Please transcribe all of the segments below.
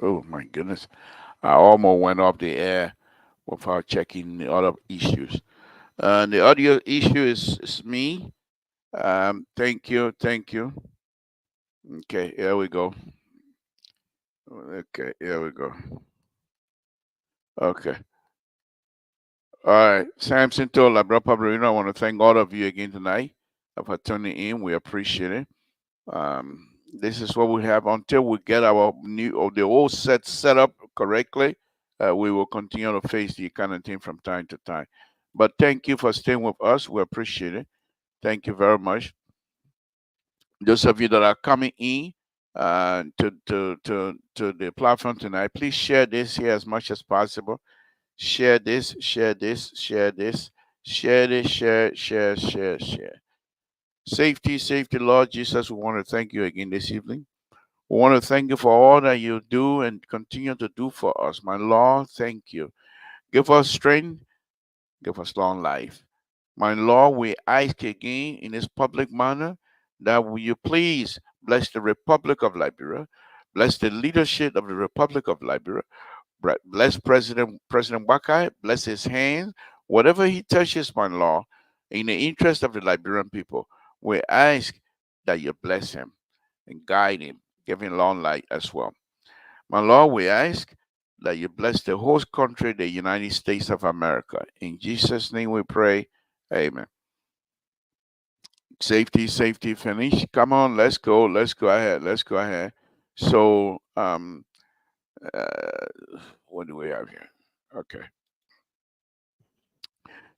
Oh my goodness. I almost went off the air without checking the other issues. The audio issue is me. Thank you. Thank you. Okay, here we go. Okay, here we go. Okay. All right. Samson told Labra Pabrino, I want to thank all of you again tonight for tuning in. We appreciate it. This is what we have until we get our new or the old set up correctly. We will continue to face the kind of thing from time to time. But thank you for staying with us. We appreciate it. Thank you very much. Those of you that are coming in to the platform tonight, please share this here as much as possible. Share this, share this, share this, share this, share. Safety, safety, Lord Jesus, we want to thank you again this evening. We want to thank you for all that you do and continue to do for us. My Lord, thank you. Give us strength, give us long life. My Lord, we ask again in this public manner that will you please bless the Republic of Liberia, bless the leadership of the Republic of Liberia, bless President Wakai, bless his hands, whatever he touches, my Lord, in the interest of the Liberian people, we ask that you bless him and guide him, give him long life as well. My Lord, we ask that you bless the whole country, the United States of America. In Jesus' name we pray. Amen. Safety, safety, finish. Come on, let's go. Let's go ahead. Let's go ahead. So, uh, what do we have here? Okay.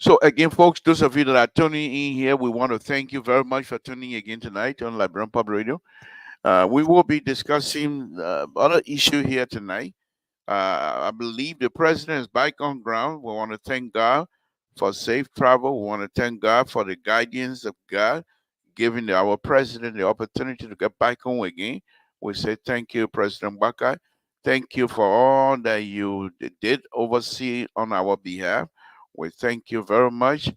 So again, folks, those of you that are tuning in here, we want to thank you very much for tuning again tonight on Liberian Pub Radio. We will be discussing other issue here tonight. I believe the president is back on ground. We want to thank God for safe travel. We want to thank God for the guidance of God, giving our president the opportunity to get back home again. We say thank you, President Bakai. Thank you for all that you did oversee on our behalf. We thank you very much.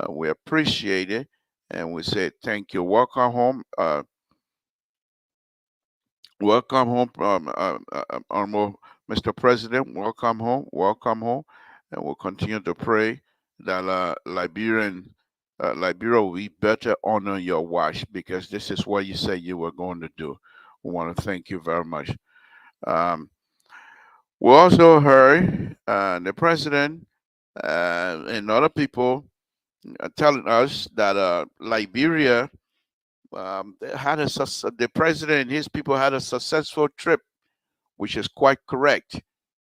We appreciate it. And we say thank you. Welcome home. Welcome home, Honorable Mr. President. Welcome home. Welcome home. And we'll continue to pray that Liberia will be better honor your watch because this is what you said you were going to do. We want to thank you very much. Um, we also heard the president and other people telling us that Liberia the president and his people had a successful trip, which is quite correct.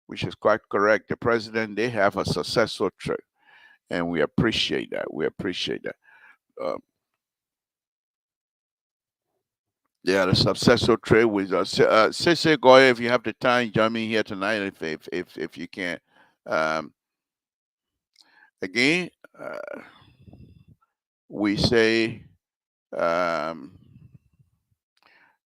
Which is quite correct. The president they have a successful trip, and we appreciate that. We appreciate that. Um, they had a successful trip with us. Sise Goya, if you have the time, join me here tonight if you can. Um, again, we say um,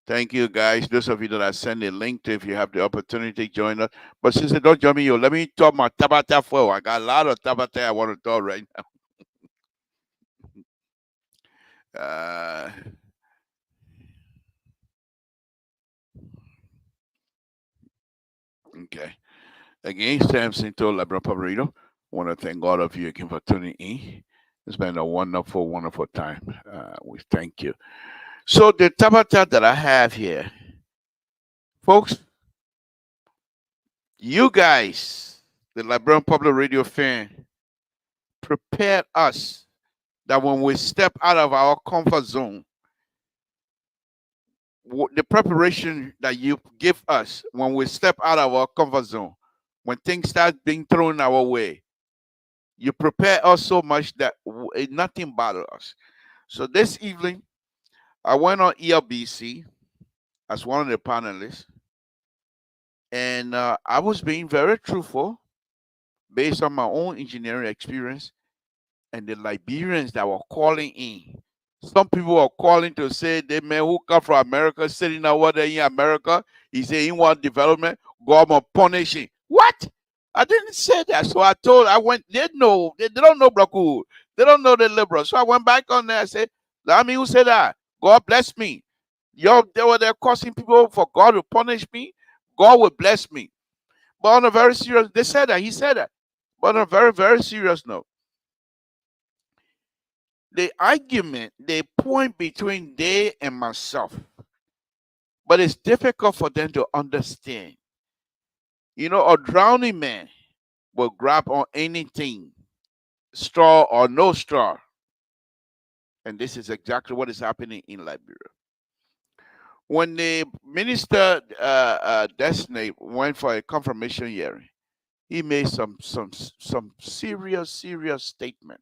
thank you, guys. Those of you that I send a link to, if you have the opportunity, join us. But since they don't join me, let me talk my tabata for. I got a lot of tabata I want to talk right now. Okay. Again, Samson told Labra Pabrino. Want to thank all of you again for tuning in. It's been a wonderful, wonderful time. We thank you. So the tabata that I have here, folks, you guys, the Liberian Public Radio fan, prepared us that when we step out of our comfort zone, the preparation that you give us when we step out of our comfort zone, when things start being thrown our way, you prepare us so much that nothing bothers us. So this evening, I went on ELBC as one of the panelists, and I was being very truthful based on my own engineering experience and the Liberians that were calling in. Some people were calling to say they man who come from America, sitting over there in America, he said he want development, government punishing. What? I didn't say that. So I went, they don't know Blackwood. They don't know the liberal. So I went back on there and said, I mean, who said that? God bless me. They were there causing people for God to punish me. God will bless me. But on a very serious, they said that, he said that. But on a very, very serious note, the argument, they point between they and myself, but it's difficult for them to understand. You know, a drowning man will grab on anything, straw or no straw. And this is exactly what is happening in Liberia. When the minister Destiny went for a confirmation hearing, he made some serious statement.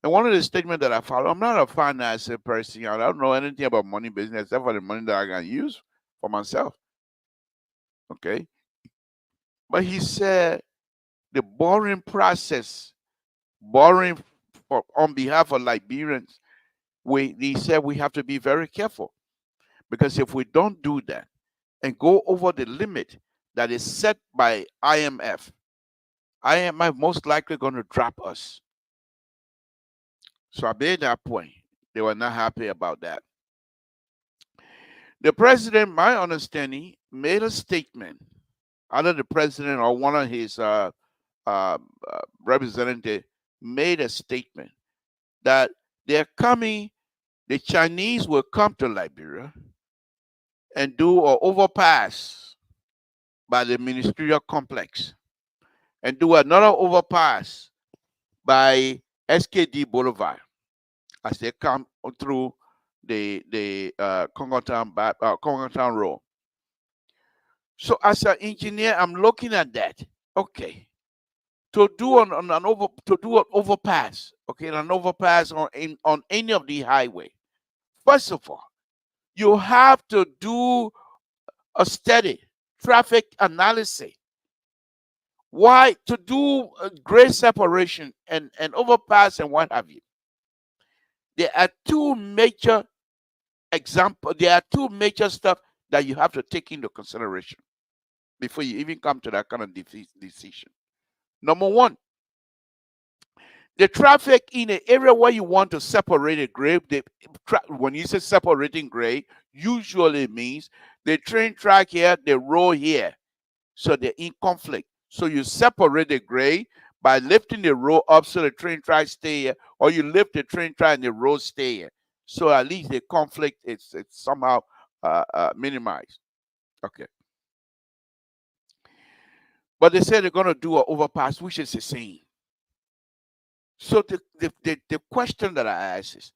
And one of the statements that I follow, I'm not a finance person. I don't know anything about money business except for the money that I can use for myself. Okay. But he said the borrowing process, borrowing on behalf of Liberians, he said we have to be very careful, because if we don't do that and go over the limit that is set by IMF most likely going to drop us. So I made that point. They were not happy about that. The president, my understanding, made a statement. Either the president or one of his representatives made a statement that they're coming, the Chinese will come to Liberia and do an overpass by the ministerial complex and do another overpass by SKD Boulevard as they come through the Congo Town Road. So as an engineer, I'm looking at that. Okay, to do an overpass, okay, an overpass on any of the highway. First of all, you have to do a steady traffic analysis. Why? To do grade separation and overpass and what have you. There are two major examples. There are two major stuff that you have to take into consideration before you even come to that kind of decision. Number one, the traffic in the area where you want to separate a grade. When you say separating grade, usually means the train track here, the road here, so they're in conflict. So you separate the grade by lifting the road up so the train track stay here, or you lift the train track and the road stay here. So at least the conflict it's somehow minimized. Okay. But they say they're going to do an overpass, which is the same. So the question that I ask is,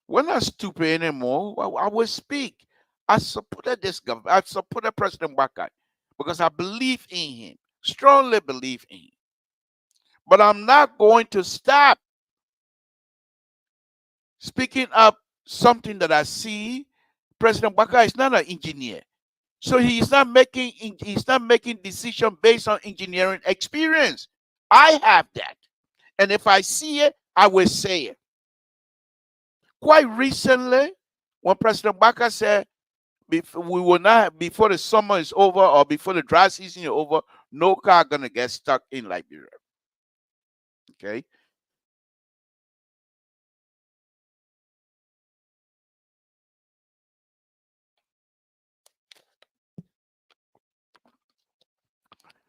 we're not stupid anymore. I will speak. I supported this government. I supported President Bakai because I believe in him, strongly believe in him. But I'm not going to stop speaking up something that I see. President Bakai is not an engineer, so he's not making decision based on engineering experience. I have that. And if I see it, I will say it. Quite recently, when President Baka said, we will not, before the summer is over or before the dry season is over, no car gonna get stuck in Liberia. Okay.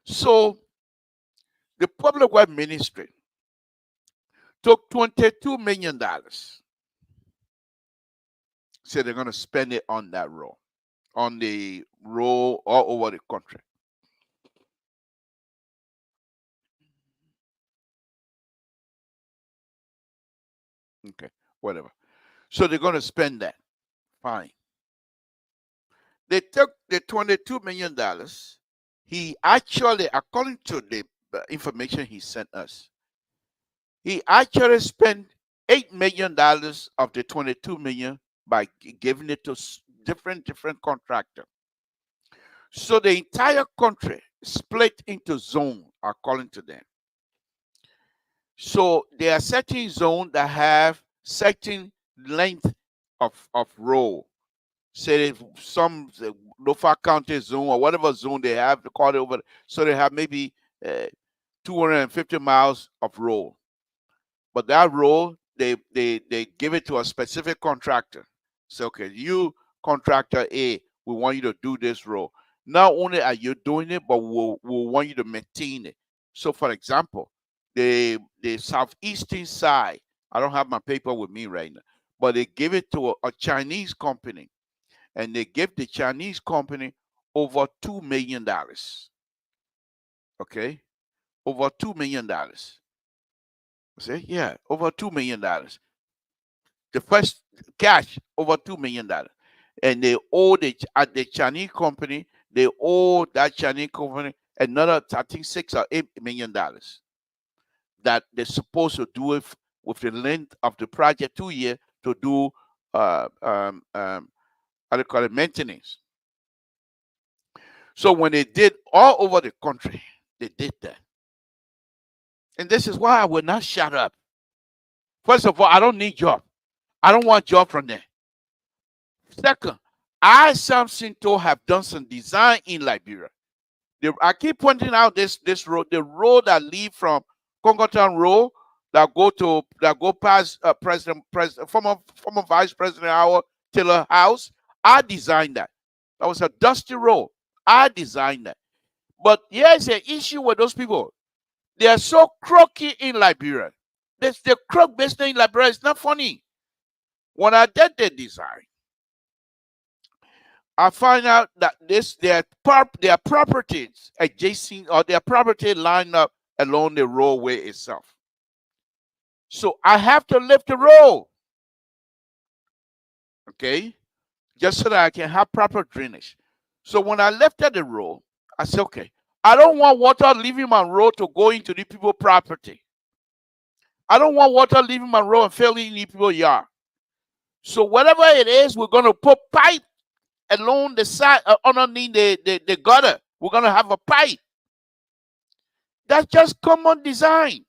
So the public works ministry took $22 million. Said they're gonna spend it on that road, on the road all over the country. Okay, whatever. So they're gonna spend that. Fine. They took the $22 million. He actually, according to the information he sent us, he actually spent $8 million of the $22 million by giving it to different contractor. So the entire country split into zone according to them. So there are certain zones that have certain length of road. Say some Lofa County zone or whatever zone they have to call it over. So they have maybe 250 miles of road. But that road, they give it to a specific contractor. So, okay, you contractor A, we want you to do this road. Not only are you doing it, but we'll want you to maintain it. So, for example, the southeastern side, I don't have my paper with me right now, but they give it to a Chinese company, and they give the Chinese company over $2 million. Okay, over $2 million. See, yeah, over $2 million. The first cash over $2 million, and they owe at the Chinese company. They owe that Chinese company another, I think, $6 or $8 million that they're supposed to do it with the length of the project 2 years to do how do you call it, maintenance. So when they did all over the country, they did that, and this is why I will not shut up. First of all, I don't need job. I don't want job from them. Second, I, Samson, have done some design in Liberia. I keep pointing out this road, the road that lead from Congotown Road that go past former Vice President Howard Taylor House. I designed that. That was a dusty road. I designed that. But here's an issue with those people. They are so crooked in Liberia. The crook business in Liberia is not funny. When I did the design, I find out that their properties adjacent, or their property line up along the roadway itself. So I have to lift the road, okay, just so that I can have proper drainage. So when I lifted the road, I said, okay, I don't want water leaving my road to go into the people's property. I don't want water leaving my road and filling in the people's yard. So whatever it is, we're going to put pipe along the side, underneath the gutter. We're going to have a pipe. That's just common design.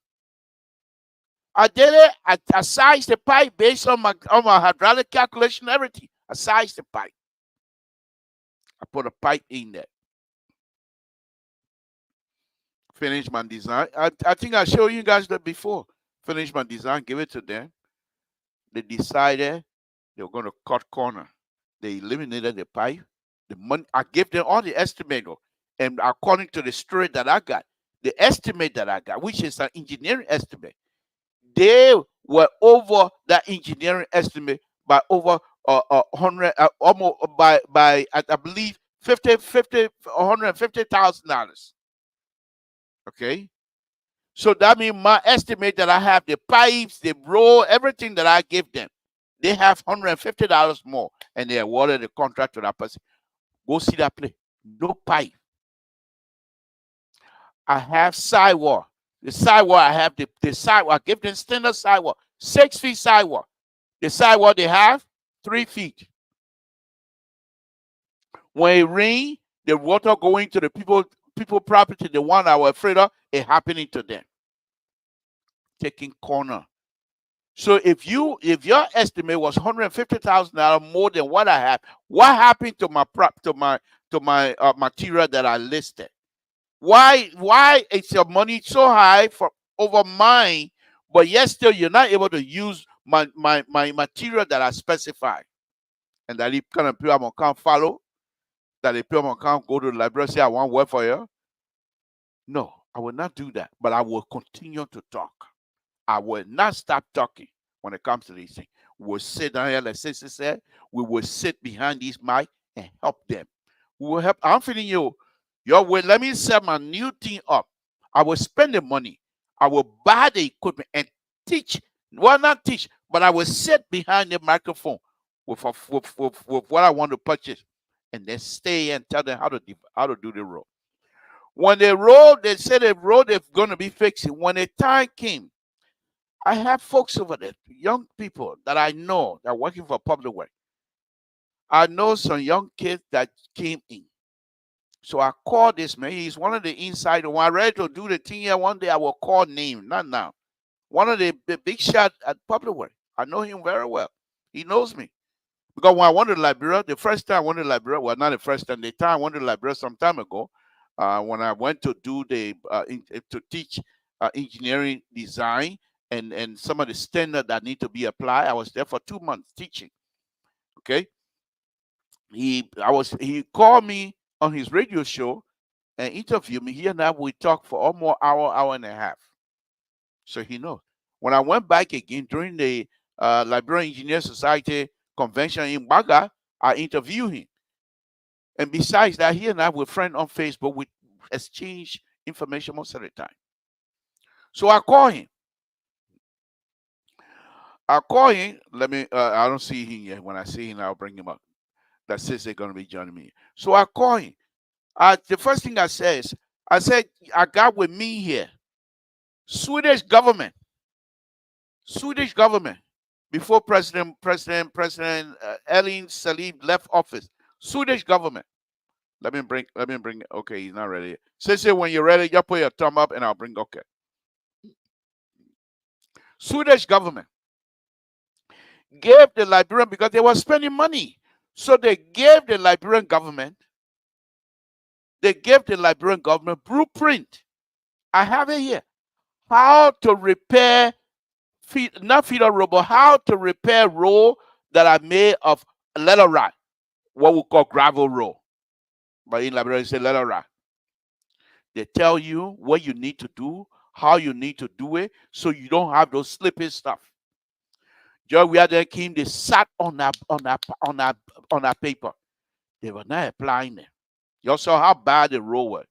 I did it. I sized the pipe based on my hydraulic calculation, everything. I sized the pipe. I put a pipe in there. Finished my design. I think I showed you guys that before. Finished my design, give it to them. They decided they were going to cut corner. They eliminated the pipe. The money, I gave them all the estimate, and according to the story that I got, the estimate that I got, which is an engineering estimate, they were over that engineering estimate by over 100, almost by I believe $150,000. Okay, so that means my estimate that I have, the pipes, the road, everything that I give them, they have $150 more, and they awarded the contract to that person. Go see that place. No pipe. I have sidewalk. The sidewalk, I have the sidewalk. I give them standard sidewalk, 6 feet sidewalk. The sidewalk they have, 3 feet. When it rains, the water going to the people property, the one I was afraid of, it happening to them. Taking corner. So if your estimate was $150,000 more than what I have, what happened to my material that I listed? Why is your money so high for over mine, but yet still you're not able to use my material that I specify? And that if kind of people can't follow, that the people can't go to the library and say, I want work for you. No, I will not do that, but I will continue to talk. I will not stop talking when it comes to these things. We will sit down here, like Sister said, we will sit behind these mic and help them. We will help. I'm feeling you. Your way, let me set my new thing up. I will spend the money. I will buy the equipment and teach. Well, not teach, but I will sit behind the microphone with what I want to purchase, and then stay and tell them how to do the road. When they said the road is going to be fixed. When the time came, I have folks over there, young people that I know that are working for public work. I know some young kids that came in. So I called this man. He's one of the insiders. When I'm ready to do the thing here, one day I will call name, not now. One of the big shot at public work. I know him very well. He knows me. Because when I went to Liberia, the first time I went to Liberia, well, not the first time, the time I went to Liberia some time ago, when I went to do to teach engineering design and some of the standards that need to be applied, I was there for 2 months teaching. Okay, he called me on his radio show and interviewed me. He and I, we talked for almost hour and a half. So he knows. When I went back again during the Liberian Engineer Society convention in Baga, I interviewed him. And besides that, he and I were friends on Facebook. We exchange information most of the time. So I call him. Let me. I don't see him yet. When I see him, I'll bring him up. That says they're going to be joining me. So I call him. The first thing I said, I got with me here Swedish government, before President Elin Salib left office. Swedish government. Let me bring. Okay, he's not ready. Say when you're ready, you put your thumb up, and I'll bring. Okay. Swedish government gave the Liberian, because they were spending money, so they gave the Liberian government. Blueprint. I have it here. How to repair, not feeder road, but how to repair road that are made of leather rock, what we call gravel road. But in Liberia, it's a leather rock. They tell you what you need to do, how you need to do it, so you don't have those slippy stuff. Just we there came, they sat on that paper. They were not applying it. You saw how bad the road was.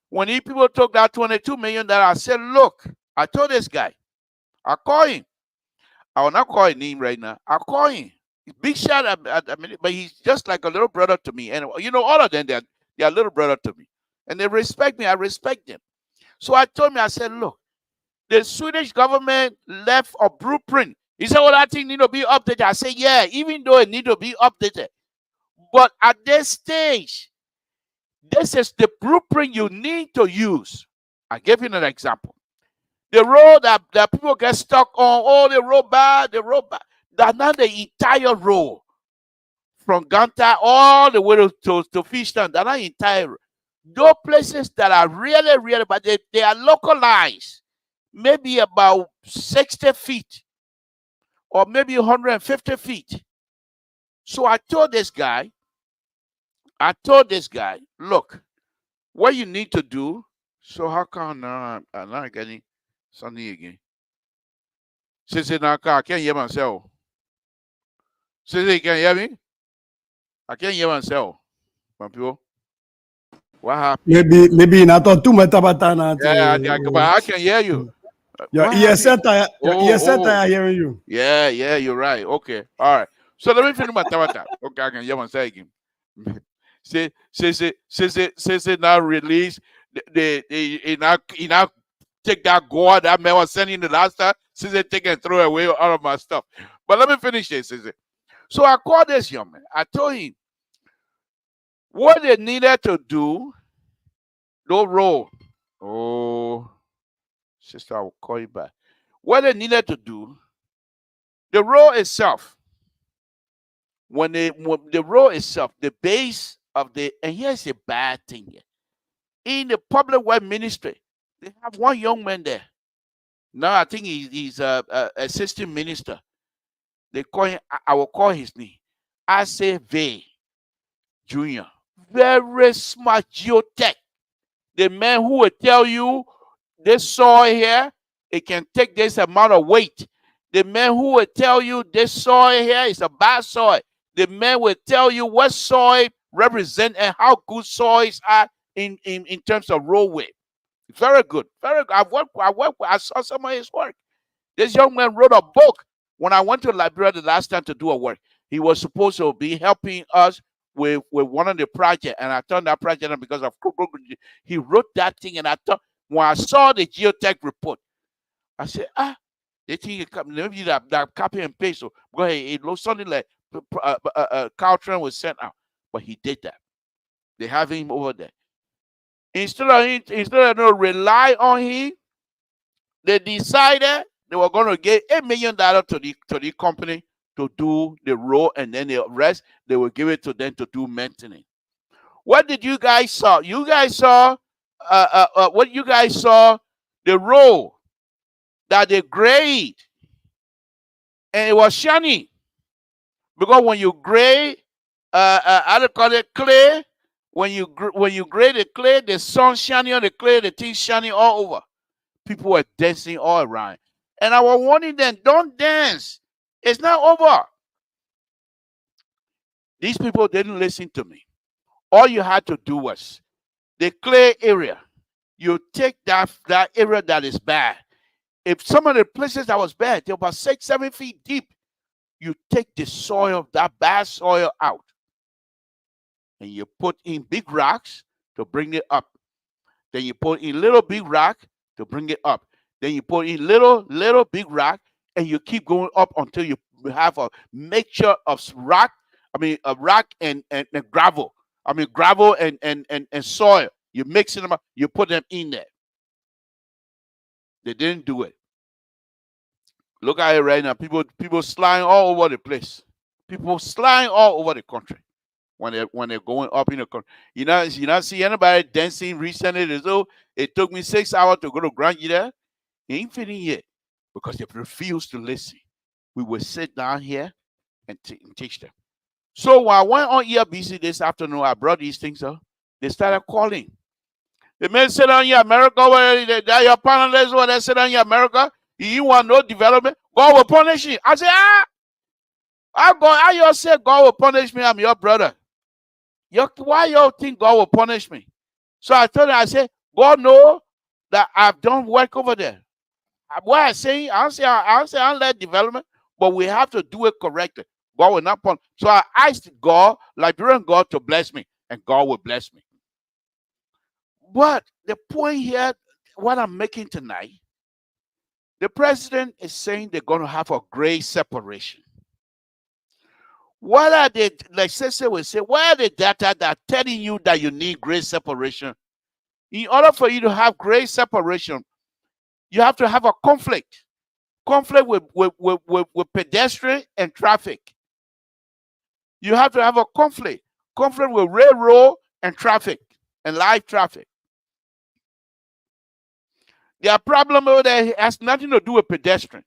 When these people took that $22 million, I said, look, I told this guy, I call him. I will not call his name right now. I call him. He's big shot, but he's just like a little brother to me. And all of them, they're little brother to me. And they respect me. I respect them. So I told him, I said, look, the Swedish government left a blueprint. He said, well, that thing need to be updated. I said, yeah, even though it need to be updated. But at this stage, this is the blueprint you need to use. I gave him an example. The road that people get stuck on, the road bad. That's not the entire road. From Ganta all the way to Fishtown, that's not entire road. Those places that are really, really, but they are localized. Maybe about 60 feet or maybe 150 feet. So I told this guy, look, what you need to do. So how come now I'm not getting something again? Say now I can't hear myself. Say you can hear me? I can't hear myself. People. What happened? Maybe not too much about that. Yeah, but I can hear you. Your earset, I hearing you. Yeah, you're right. Okay, all right. So let me finish my tabata. Okay, I can hear myself again. Say now release he now take that gourd that man was sending the last time. Say take and throw away all of my stuff. But let me finish this. So I called this young man. I told him what they needed to do. No road. Oh, sister, I will call you back. What they needed to do, the road itself. When the road itself, the base of and here's a bad thing here. In the public work ministry, they have one young man there. Now I think he's a assistant minister. They call him. I will call his name. I say V. Junior. Very smart geotech. The man who will tell you this soil here, it can take this amount of weight. The man who will tell you this soil here is a bad soil. The man will tell you what soil represent and how good soils are in terms of roadway. Very good. Very good. I saw some of his work. This young man wrote a book. When I went to Liberia the last time to do a work, he was supposed to be helping us with one of the projects, and I turned that project on because of he wrote that thing, and I thought when I saw the geotech report, I said, they think maybe that copy and paste. So go ahead, it looks something like Caltran was sent out, but he did that. They have him over there. Instead of rely on him, they decided they were going to give $8 million to the company to do the road, and then the rest they will give it to them to do maintenance. What did you guys saw? You guys saw what you guys saw, the road that they grade, and it was shiny because when you grade, I call it clay. When you grade the clay, the sun shining on the clay, the thing shining all over. People were dancing all around. And I was warning them, don't dance. It's not over. These people didn't listen to me. All you had to do was the clay area. You take that area that is bad. If some of the places that was bad, they're about 6, 7 feet deep. You take the soil, that bad soil out. And you put in big rocks to bring it up. Then you put in little big rock to bring it up. Then you put in little big rock, and you keep going up until you have a mixture of rock. I mean, a rock and gravel. I mean, gravel and soil. You mix them up. You put them in there. They didn't do it. Look at it right now. People sliding all over the place. People sliding all over the country when they're going up in the country. You not see anybody dancing recently. As though it took me 6 hours to go to Grand there. It ain't fitting yet because they refuse to listen. We will sit down here and teach them. So when I went on ERBC this afternoon, I brought these things up. They started calling. The men sit down here, America, where your panelists, where they sit down here, America, you want no development? God will punish you. I said, I you say God will punish me? I'm your brother. Why you think God will punish me? So I told him, I said, God know that I've done work over there. What I'm saying, I don't say let development, but we have to do it correctly. God will not punish. So I asked God, Liberian God, to bless me, and God will bless me. But the point here, what I'm making tonight, the president is saying they're going to have a great separation. What are they, like Cecil will say, what are the data that are telling you that you need great separation? In order for you to have great separation, you have to have a conflict with pedestrian and traffic. You have to have a conflict with railroad and traffic and live traffic. Their problem over there has nothing to do with pedestrian.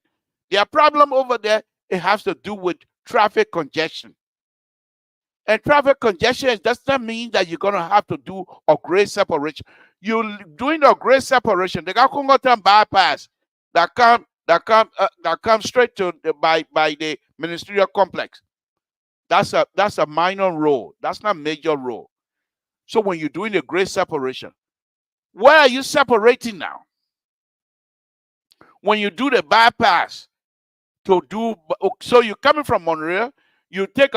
Their problem over there, it has to do with traffic congestion. And traffic congestion does not mean that you're going to have to do a great separation. You're doing a great separation. They got Congoton bypass that come straight to by the ministerial complex. That's a minor road. That's not major road. So when you're doing a great separation, where are you separating now? When you do the bypass so you're coming from Monroe, you take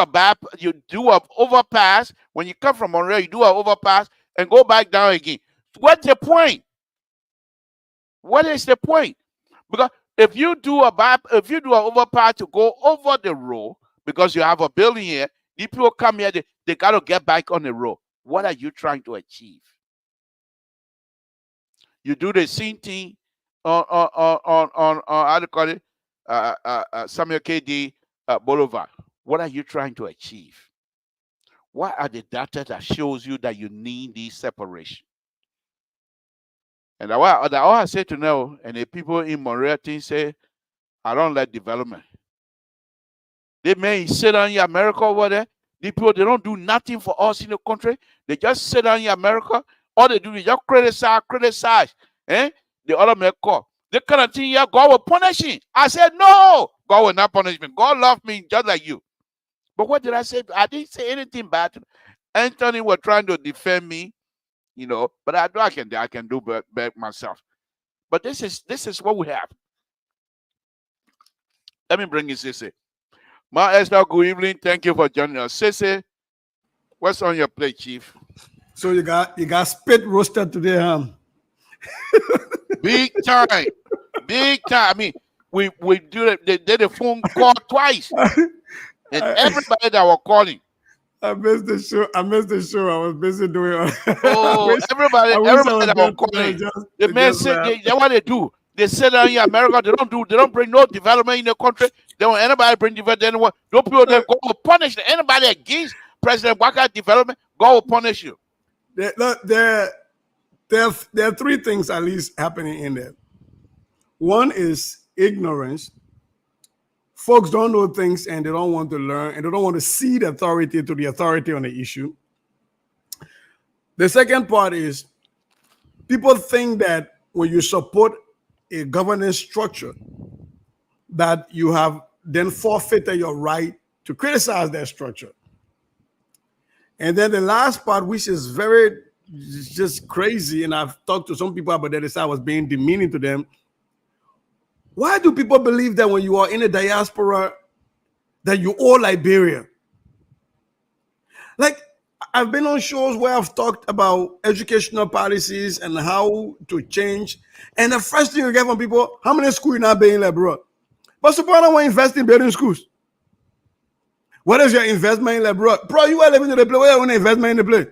you do an overpass. When you come from Monroe, you do an overpass and go back down again. What's the point? What is the point? Because if you do an overpass to go over the road, because you have a building here, the people come here, they got to get back on the road. What are you trying to achieve? You do the same thing on how do you call it? Samuel KD Boulevard. What are you trying to achieve? What are the data that shows you that you need this separation? And all I say to know, and the people in Montreal say, I don't like development. They may sit down in America over there. The people, they don't do nothing for us in the country. They just sit down in America. All they do is just criticize. The other man call. The kind of thing here, God will punish him. I said, no, God will not punish me. God loves me just like you. But what did I say? I didn't say anything bad. Anthony was trying to defend me, but I know I can do better myself. But this is what we have. Let me bring in Sissy. Ma Esther, good evening. Thank you for joining us. Sissy, what's on your plate, Chief? So you got spit roasted today, huh? Big time. Big time. I mean, we did a phone call twice. And everybody that were calling. I missed the show. I was busy doing. Everybody that were calling. The men said they what they do. They sit down in America. They don't bring no development in the country. They don't anybody bring development. No people that go will punish anybody against President Waka development. God will punish you. There are three things at least happening in there. One is ignorance. Folks don't know things and they don't want to learn and they don't want to see the authority on the issue. The second part is people think that when you support a governance structure, that you have then forfeited your right to criticize that structure. And then the last part, which is very just crazy, and I've talked to some people about that, as I was being demeaning to them. Why do people believe that when you are in the diaspora that you owe Liberia? Like, I've been on shows where I've talked about educational policies and how to change. And the first thing you get from people, how many schools you not being in Liberia? But suppose I want to invest in building schools. What is your investment in Liberia? Bro, you are living in the place. Where you want to investment in the place?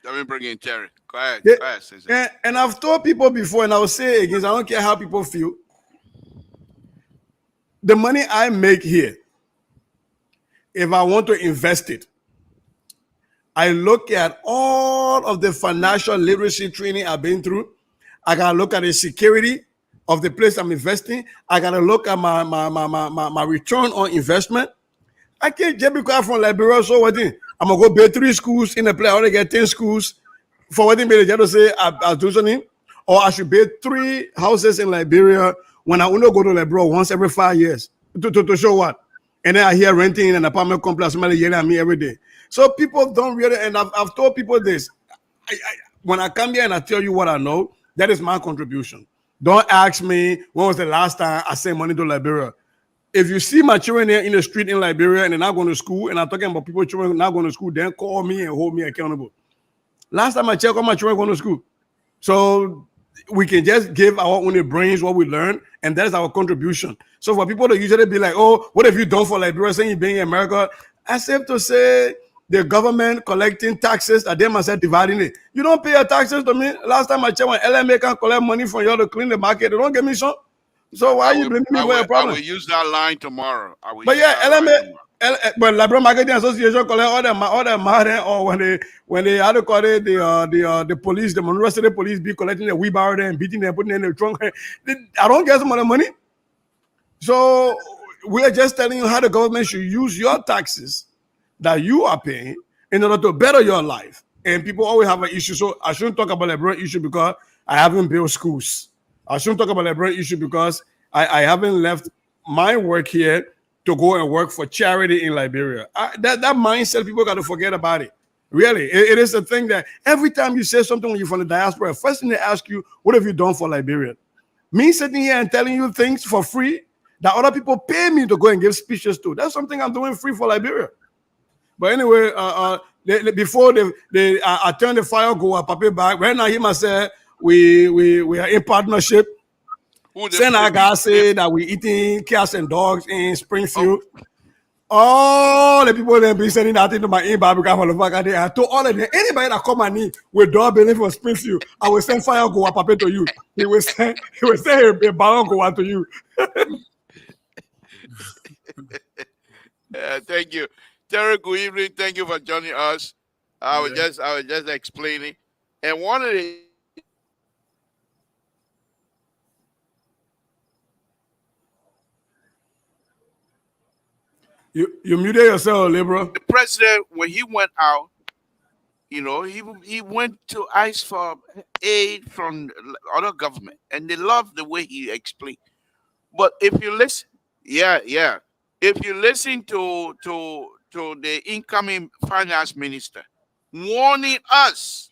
Let me bring in Terry. Go ahead. Go ahead, and I've told people before, and I'll say it again, I don't care how people feel. The money I make here, if I want to invest it, I look at all of the financial literacy training I've been through. I gotta look at the security of the place I'm investing. I gotta look at my return on investment. I can't just because from Liberia, so what thing? I'm gonna go build 3 schools in a place. I want to get 10 schools for what thing they just say I'll do something, or I should build 3 houses in Liberia when I only go to Liberia once every 5 years to show what. And then I hear renting in an apartment complex, somebody yelling at me every day. So people don't really, and I've told people this. When I come here and I tell you what I know, that is my contribution. Don't ask me when was the last time I sent money to Liberia. If you see my children there in the street in Liberia and they're not going to school, and I'm talking about people children not going to school, then call me and hold me accountable. Last time I checked, all my children going to school. So we can just give our own brains what we learn, and that is our contribution. So for people to usually be like, oh, what have you done for Liberia saying you're being in America? I have to say the government collecting taxes that they must have dividing it. You don't pay your taxes to me. Last time I checked, when LMA can collect money from you to clean the market, they don't give me some. So why are you blaming me for a problem? I will use that line tomorrow. But yeah, LMA, but Liberia Marketing Association collect all the money, or when they how to call it the police, the Monroe City police be collecting the wheelbarrow and beating them, putting them in the trunk. I don't get some of the money. So we are just telling you how the government should use your taxes that you are paying in order to better your life. And people always have an issue. So I shouldn't talk about Liberia issue because I haven't built schools. I shouldn't talk about Liberia issue because I haven't left my work here to go and work for charity in Liberia. That mindset, people got to forget about it. Really, it is a thing that every time you say something when you're from the diaspora, first thing they ask you, what have you done for Liberia? Me sitting here and telling you things for free that other people pay me to go and give speeches to. That's something I'm doing free for Liberia. But anyway, before I turn the fire go up, paper back. Right now, he must say we are in partnership. Send our guys say that we eating cats and dogs in Springfield. Oh. All the people that be sending that into my inbox because I told all of them, anybody that come and need with dog building for Springfield, I will send fire go up to you. He will send a balloon go out to you. Thank you. Terry, good evening. Thank you for joining us. I was just explaining. And one of the You muted yourself, Libra. The president, when he went out, he went to ask for aid from other government, and they loved the way he explained. But if you listen, if you listen to the incoming finance minister warning us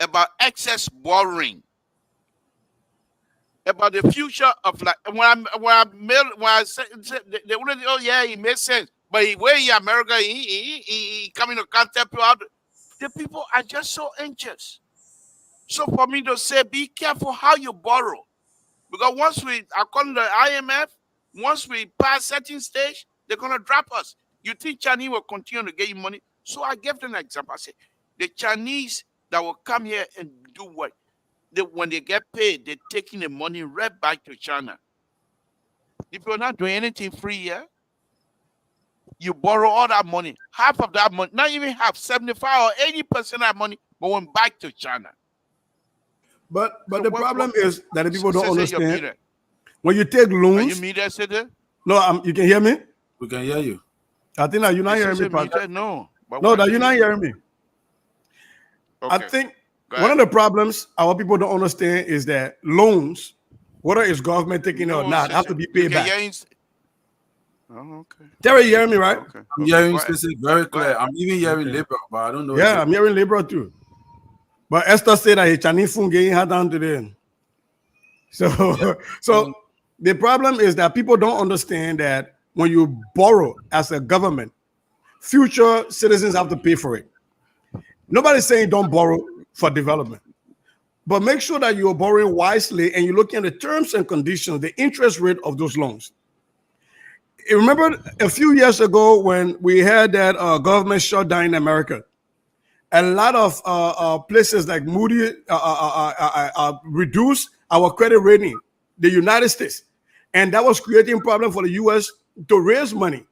about excess borrowing, about the future of when I said they wouldn't. Oh yeah, it makes sense. But where in America, he coming to contact people out. The people are just so anxious. So for me to say, be careful how you borrow, because once according to the IMF, once we pass certain stage, they're gonna drop us. You think Chinese will continue to get you money? So I gave them an example. I said the Chinese that will come here and do what? When they get paid, they're taking the money right back to China. If you're not doing anything free here, you borrow all that money, half of that money, not even half, 75 or 80% of that money going back to China. But so the problem is that the people don't understand. When you take loans, are you media center? No, you can hear me. We can hear you. I think that you're not hearing me. No, no, that you're not hearing me. I Okay. think Go one ahead. of the problems our people don't understand is that loans, whether it's government taking it or No, not, have to be you paid can back. hear. Oh, okay. Terry, you hear me, right? Okay. I'm Okay. hearing Go ahead. specific very Go clear. ahead. I'm even hearing Okay. liberal, but I don't know if Yeah, it. I'm hearing Libra too. But Esther said that he Chinese phone getting her down today. Yeah. So the problem is that people don't understand that when you borrow as a government, future citizens have to pay for it. Nobody's saying don't borrow for development, but make sure that you're borrowing wisely and you're looking at the terms and conditions, the interest rate of those loans. You remember a few years ago when we had that government shutdown in America, a lot of places like Moody reduced our credit rating, the United States, and that was creating problem for the U.S. to raise money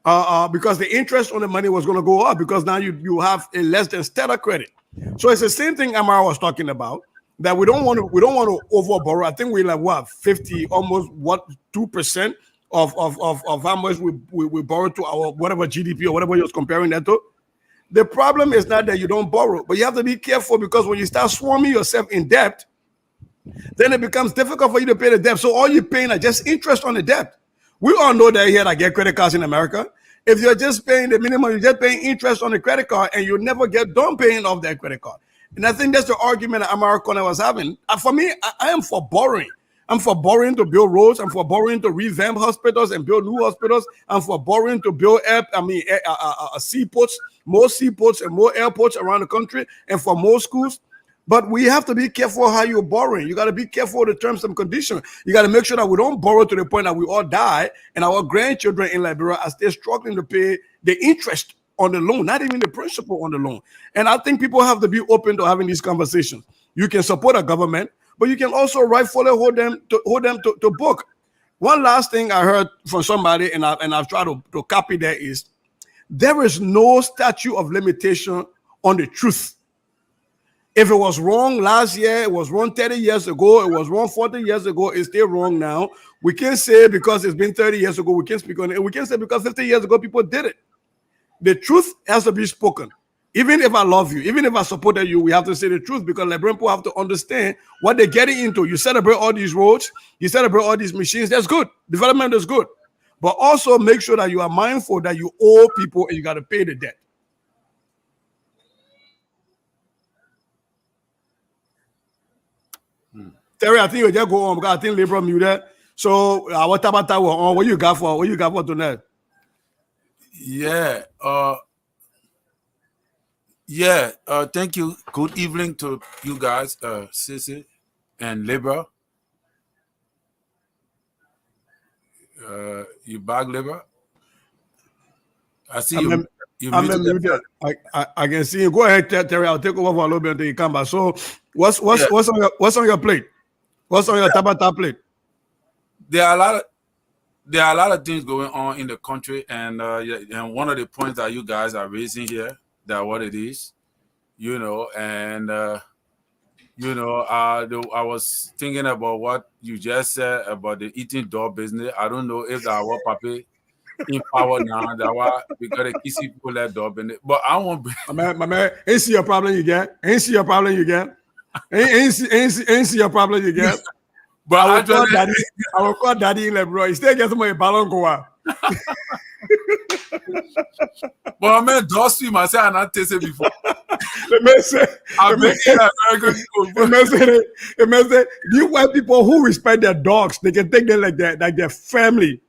because the interest on the money was going to go up because now you have a less than stellar credit. So it's the same thing Amara was talking about, that we don't want to over borrow. I think we like what 50 almost what 2% of how much we borrow to our whatever GDP or whatever you're comparing that to. The problem is not that you don't borrow, but you have to be careful because when you start swarming yourself in debt, then it becomes difficult for you to pay the debt. So all you're paying are just interest on the debt. We all know that here that get credit cards in America. If you're just paying the minimum, you're just paying interest on the credit card and you never get done paying off that credit card. And I think that's the argument that Americana was having. For me, I am for borrowing. I'm for borrowing to build roads. I'm for borrowing to revamp hospitals and build new hospitals. I'm for borrowing to build seaports, more seaports and more airports around the country, and for more schools. But we have to be careful how you're borrowing. You got to be careful of the terms and conditions. You got to make sure that we don't borrow to the point that we all die and our grandchildren in Liberia are still struggling to pay the interest on the loan, not even the principal on the loan. And I think people have to be open to having these conversations. You can support a government, but you can also rightfully hold them to book. One last thing I heard from somebody, and I've tried to copy that is there is no statute of limitation on the truth. If it was wrong last year, it was wrong 30 years ago, it was wrong 40 years ago, it's still wrong now. We can't say because it's been 30 years ago, we can't speak on it. We can't say because 50 years ago, people did it. The truth has to be spoken. Even if I love you, even if I supported you, we have to say the truth because Liberian people have to understand what they're getting into. You celebrate all these roads, you celebrate all these machines, that's good. Development is good. But also make sure that you are mindful that you owe people and you got to pay the debt. Terry, I think you just go on because I think Libra muted. So our Tabata were on. What you got for tonight? Yeah. Yeah. Thank you. Good evening to you guys, Sissy and Libra. You back, Libra? I see you. You I'm muted muted. I can see you. Go ahead, Terry. I'll take over for a little bit until you come back. So what's on your plate? What's on your Tabata plate? There are a lot of things going on in the country, and one of the points that you guys are raising here, that what it is, and I was thinking about what you just said about the eating dog business. I don't know if that what Papi in power now, that why because the kissy people let dog in it, but I won't be. My man, ain't see your problem you get. Ain't see your problem you get. Ain't see your problem you get. But I will actually, call daddy in like bro. He still gets my balloon go out. but I mean, dog stream myself and not tasted before. The man say, I've been in American the man say, you white people who respect their dogs, they can take them like their family.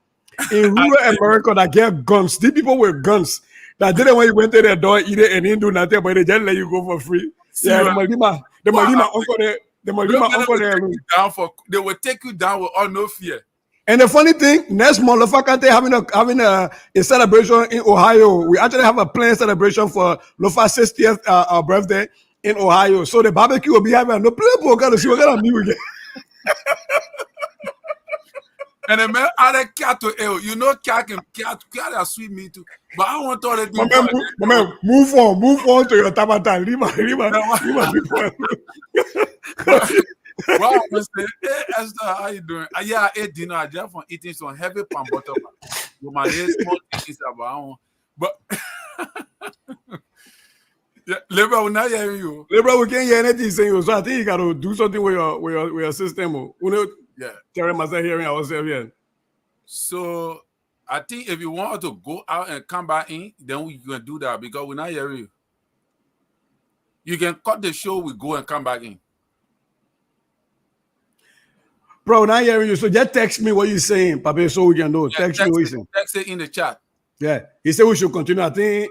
In rural America, that get guns. These people with guns that didn't want you went to their door, eat it, and didn't do nothing, but they just let you go for free. Yeah, the Malima uncle there. The Malima uncle there. They will take you down with all no fear. And the funny thing, next month, Lofa having a celebration in Ohio. We actually have a planned celebration for Lofa's 60th birthday in Ohio. So the barbecue will be having no play for God to see what kind of meal we get. And then man, I cat to cat are sweet meat too. But I want all the things. Move on to your tabata. Leave people. Well, I was saying, hey, Esther, how you doing? Yeah, I ate dinner. I just from eating some heavy pan butter. With my little small things about. But Yeah, Liberal will not hear you. Liberal, we can't hear anything saying. So I think you got to do something with your system. We know Yeah. Terry must not hearing ourselves here. So I think if you want to go out and come back in, then we can do that because we're not hearing you. You can cut the show, we go and come back in. Bro, not hearing you. So just text me what you're saying, Papi, so we can know. Yeah, Text me what you're saying. text it in the chat. Yeah. He said we should continue. I think,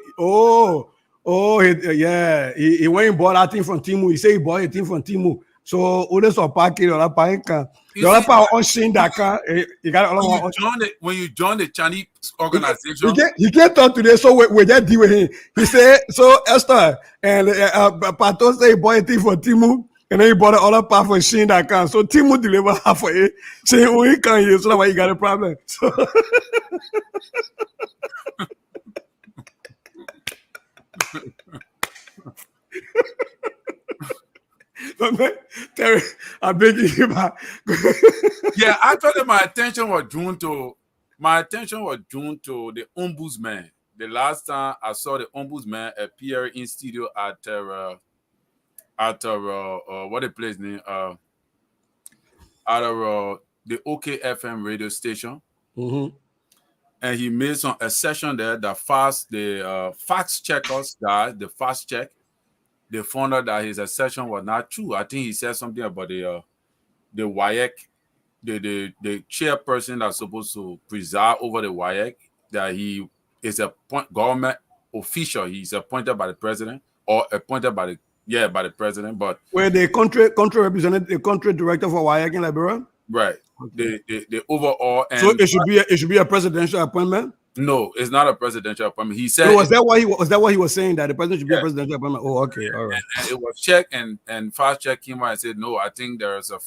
he went and bought that thing from Timu. He said he bought a thing from Timu. So, all saw package or that pack. You The other see, part on Shane that can, he got all of when you join the Chinese organization, he can't talk today, so we just deal with him. He said, so Esther and Pato say he bought a thing for Timu, and then he bought the other part for Shane that can. So Timu deliver half for it. Saying we can't use, so that's why you got a problem. So Terry, I beg you back. yeah, actually my attention was drawn to the ombudsman. The last time I saw the ombudsman appear in studio at what the place name the OKFM radio station. Mm-hmm. And he made some assertion there that fact checkers guys, the fast check, they found out that his assertion was not true. I think he said something about the WIAC, the chairperson that's supposed to preside over the WIAC, that he is a government official. He's appointed by the president or appointed by the president. But where the country represented the country director for WIAC in Liberia. Right. Okay. The overall, and so it should be a presidential appointment. No, it's not a presidential appointment. He said. So was that what he was saying, that the president should be a presidential appointment? Oh, okay, all right. And it was checked, and fast check came out and said no. I think there's a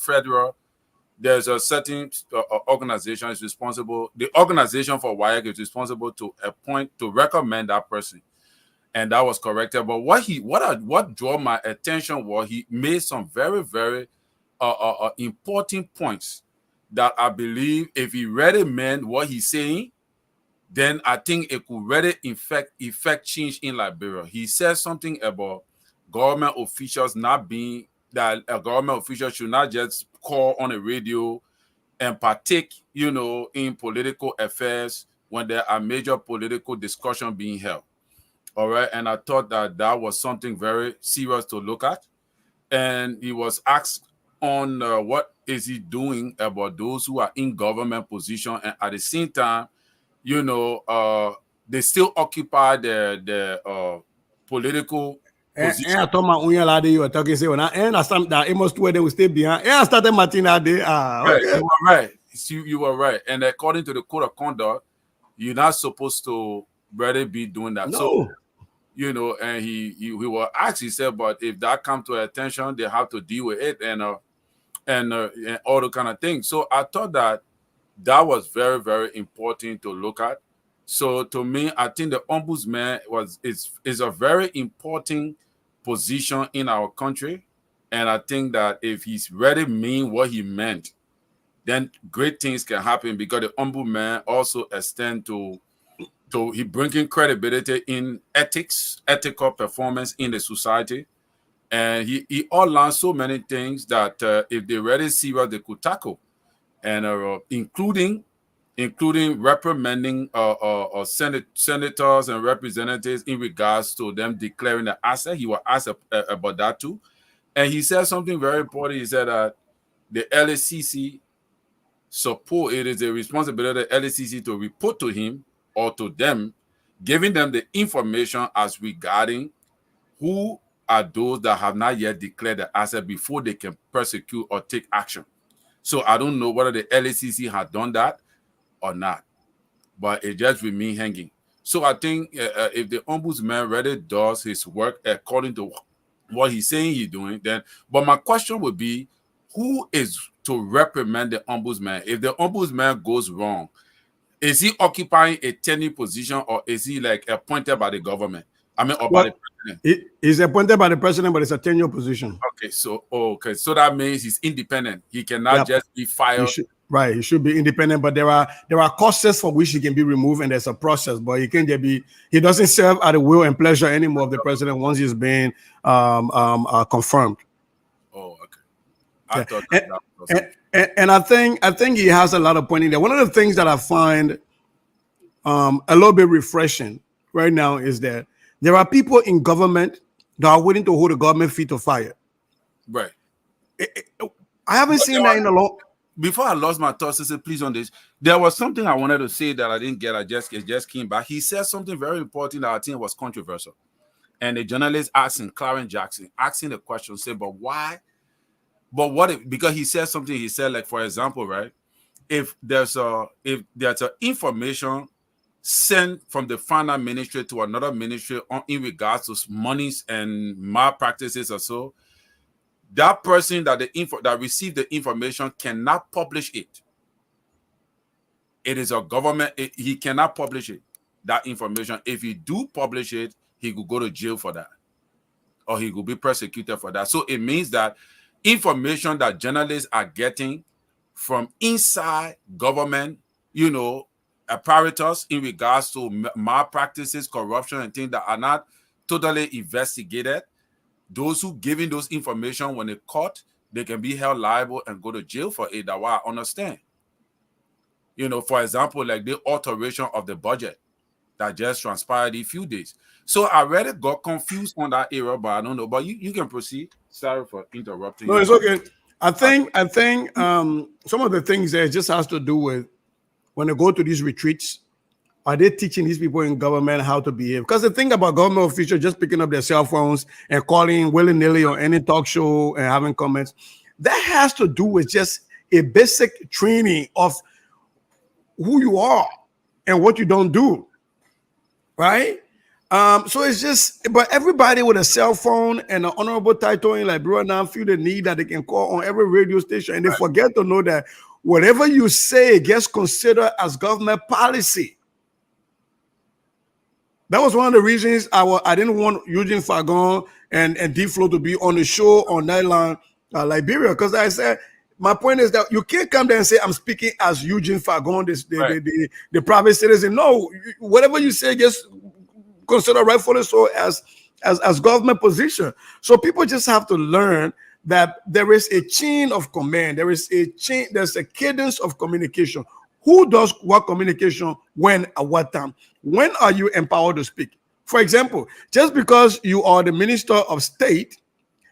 certain organization is responsible. The organization for WIAC is responsible to recommend that person, and that was corrected. But what drew my attention was he made some very, very important points that I believe if he really meant what he's saying, then I think it could really effect change in Liberia. He said something about government officials not being that a government official should not just call on the radio and partake, in political affairs when there are major political discussions being held. All right, and I thought that was something very serious to look at. And he was asked on what is he doing about those who are in government position, and at the same time, they still occupy their political position. And I told my own lady you were talking, say, and I started that it must where they will stay behind. And I started Martina day. Right, you were right. You were right. And according to the code of conduct, you're not supposed to really be doing that. No. So, and he was asked, he said, but if that comes to attention, they have to deal with it and all the kind of things. So I thought that was very, very important to look at. So to me, I think the ombudsman is a very important position in our country. And I think that if he's really mean what he meant, then great things can happen, because the ombudsman also extend to he bringing credibility in ethical performance in the society. And he outlined so many things that if they really see what they could tackle, and including reprimanding senators and representatives in regards to them declaring the asset. He was asked about that too. And he said something very important. He said that the LACC it is the responsibility of the LACC to report to him or to them, giving them the information as regarding who are those that have not yet declared the asset before they can prosecute or take action. So I don't know whether the LACC had done that or not, but it just remained hanging. So I think if the ombudsman really does his work according to what he's saying he's doing, then, but my question would be, who is to reprimand the ombudsman? If the ombudsman goes wrong, is he occupying a tenure position, or is he like appointed by the government? I mean, or by the president? He's appointed by the president, but it's a tenure position. Okay, so that means he's independent. He cannot just be fired Right, he should be independent, but there are causes for which he can be removed, and there's a process. But he can't just be. He doesn't serve at the will and pleasure anymore of the president once he's been confirmed. Oh, okay. I Yeah, thought that was and I think he has a lot of pointing there. One of the things that I find a little bit refreshing right now is that there are people in government that are willing to hold the government feet to fire. right. I haven't seen that in a long. Before I lost my thoughts, I said, please on this. There was something I wanted to say that I didn't get. It just came back. He said something very important that I think was controversial. And the journalist asking Clarence Jackson, asking the question, said, but why? But what if, because he said something, he said, like, for example, right? If there's a information sent from the finance ministry to another ministry in regards to monies and malpractices or so, that person that received the information cannot publish it. It is a government. He cannot publish it, that information. If he do publish it, he could go to jail for that, or he could be persecuted for that. So it means that information that journalists are getting from inside government, apparatus in regards to malpractices, corruption, and things that are not totally investigated, those who giving those information, when they caught, they can be held liable and go to jail for it. That's what I understand. For example, like the alteration of the budget that just transpired a few days. So I really got confused on that area, but I don't know. But you can proceed. Sorry for interrupting. No, it's okay. I think some of the things there just has to do with when they go to these retreats. Are they teaching these people in government how to behave? Because the thing about government officials just picking up their cell phones and calling willy-nilly on any talk show and having comments, that has to do with just a basic training of who you are and what you don't do, right? So it's just, but everybody with a cell phone and an honorable title in Liberia now feel the need that they can call on every radio station, and they forget to know that whatever you say gets considered as government policy. That was one of the reasons I didn't want Eugene Fagon and D-Flow to be on the show on Nylon, Liberia, because I said, my point is that you can't come there and say, I'm speaking as Eugene Fagon, the private citizen. No, whatever you say gets considered rightfully so as government position. So people just have to learn that there is a chain of command. There's a cadence of communication. Who does what communication when at what time? When are you empowered to speak? For example, just because you are the minister of state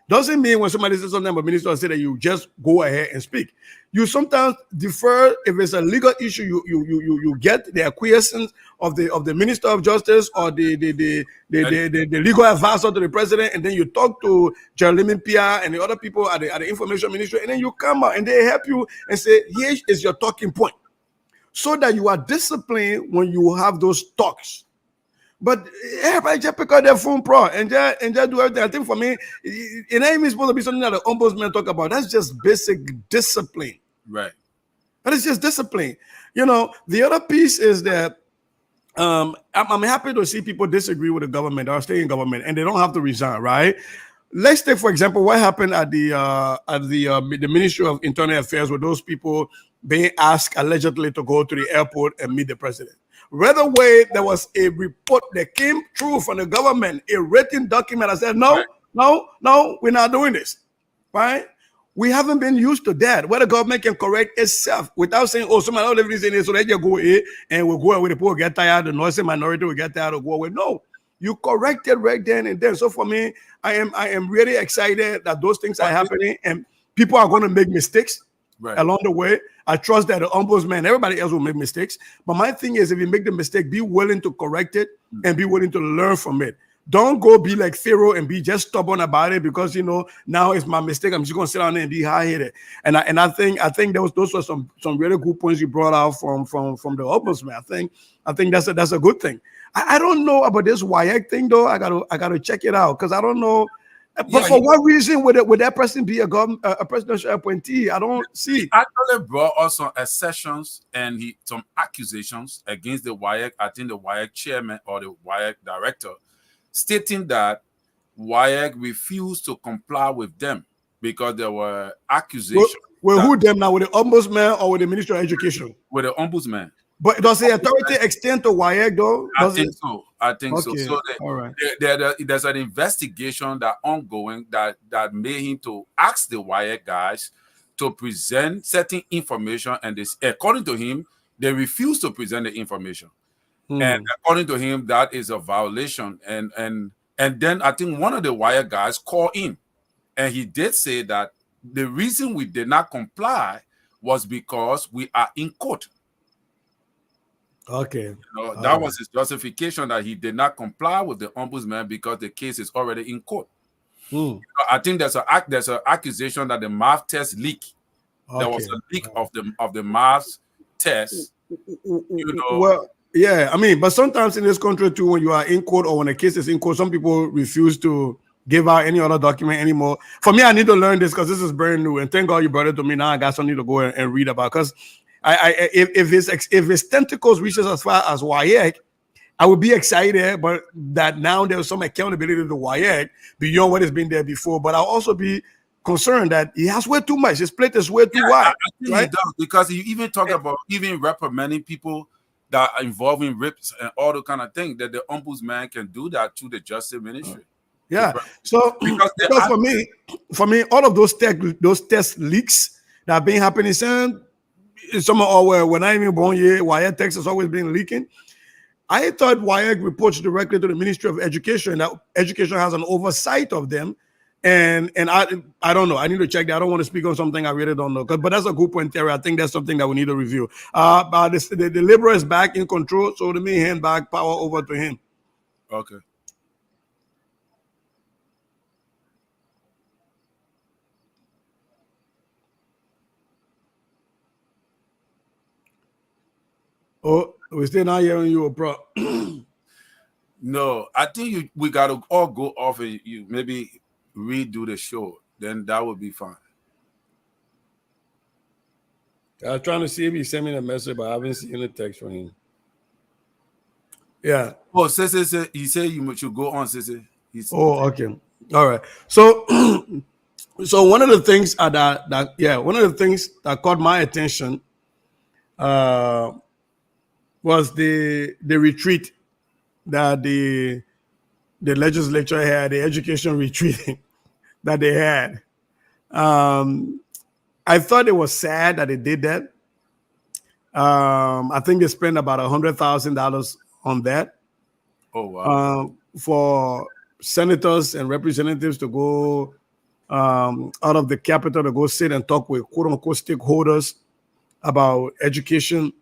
doesn't mean when somebody says something about minister of state that you just go ahead and speak. You sometimes defer. If it's a legal issue, you get the acquiescence of the minister of justice or the legal advisor to the president, and then you talk to Jeremy Pia and the other people at the information ministry, and then you come out and they help you and say, here is your talking point, so that you are disciplined when you have those talks. But everybody just pick up their phone pro and just do everything. I think for me, it ain't even supposed to be something that the ombudsman talk about. That's just basic discipline. Right. But it's just discipline. The other piece is that I'm happy to see people disagree with the government or stay in government, and they don't have to resign, right? Let's take, for example, what happened at the Ministry of Internal Affairs with those people being asked allegedly to go to the airport and meet the president. Right away, there was a report that came through from the government, a written document that said, no, we're not doing this, right? We haven't been used to that, where the government can correct itself without saying, oh, somebody else is in it, so they just go in and we'll go away. The people get tired, the noisy minority will get tired of go away. No, you corrected right then and then. So for me, I am really excited that those things are happening, and people are going to make mistakes along the way. I trust that the ombudsman, everybody else will make mistakes. But my thing is, if you make the mistake, be willing to correct it and be willing to learn from it. Don't go be like Pharaoh and be just stubborn about it because now it's my mistake. I'm just gonna sit down there and be high-headed. And I think those were some really good points you brought out from the ombudsman. I think that's a good thing. I don't know about this WIAC thing though. I gotta check it out because I don't know. But for what reason would that person be a presidential appointee? I don't see. He actually brought us some assertions and some accusations against the WIAC. I think the WIAC chairman or the WIAC director, stating that WIAC refused to comply with them because there were Well, accusations well, that who them now? With the ombudsman or with the Ministry of Education? with the ombudsman. But does the authority extend to WIEC though? I Does it? think so. I think so. Okay, So all right. there's an investigation that ongoing that made him to ask the WIEC guys to present certain information, and this, according to him, they refused to present the information. And according to him, that is a violation. And then I think one of the WIEC guys called in, and he did say that the reason we did not comply was because we are in court. Okay. That was his justification, that he did not comply with the ombudsman because the case is already in court. I think there's an accusation that the math test leak. Okay. There was a leak of the math test. Well, yeah, I mean, but sometimes in this country too, when you are in court or when a case is in court, some people refuse to give out any other document anymore. For me, I need to learn this because this is brand new, and thank God you brought it to me. Now I got something to go and read about, because if its tentacles reaches as far as WIEC, I would be excited, but that now there's some accountability to WIEC beyond what has been there before. But I'll also be concerned that he has way too much. His plate is way too wide. I think he does, because he even talked about even reprimanding people that are involved in rips and all the kind of thing, that the ombudsman can do that to the justice ministry. Yeah. So because for me, all of those test leaks that have been happening, some when I even born here, WIEC text has always been leaking. I thought WIEC reports directly to the Ministry of Education, that education has an oversight of them. And I don't know. I need to check that. I don't want to speak on something I really don't know. But that's a good point, Terry. I think that's something that we need to review. But the Liberal is back in control, so let me hand back power over to him. Okay. Oh, we're still not hearing you, bro. No, I think we got to all go off and you maybe redo the show. Then that would be fine. I was trying to see if he sent me a message, but I haven't seen a text from him. Yeah. Oh, Sissy, he said you should go on, Sissy. Oh, okay. All right. So, so one of the things one of the things that caught my attention was the retreat that the legislature had, the education retreat that they had. I thought it was sad that they did that. I think they spent about $100,000 on that. Oh wow! For senators and representatives to go out of the Capitol to go sit and talk with quote unquote stakeholders about education.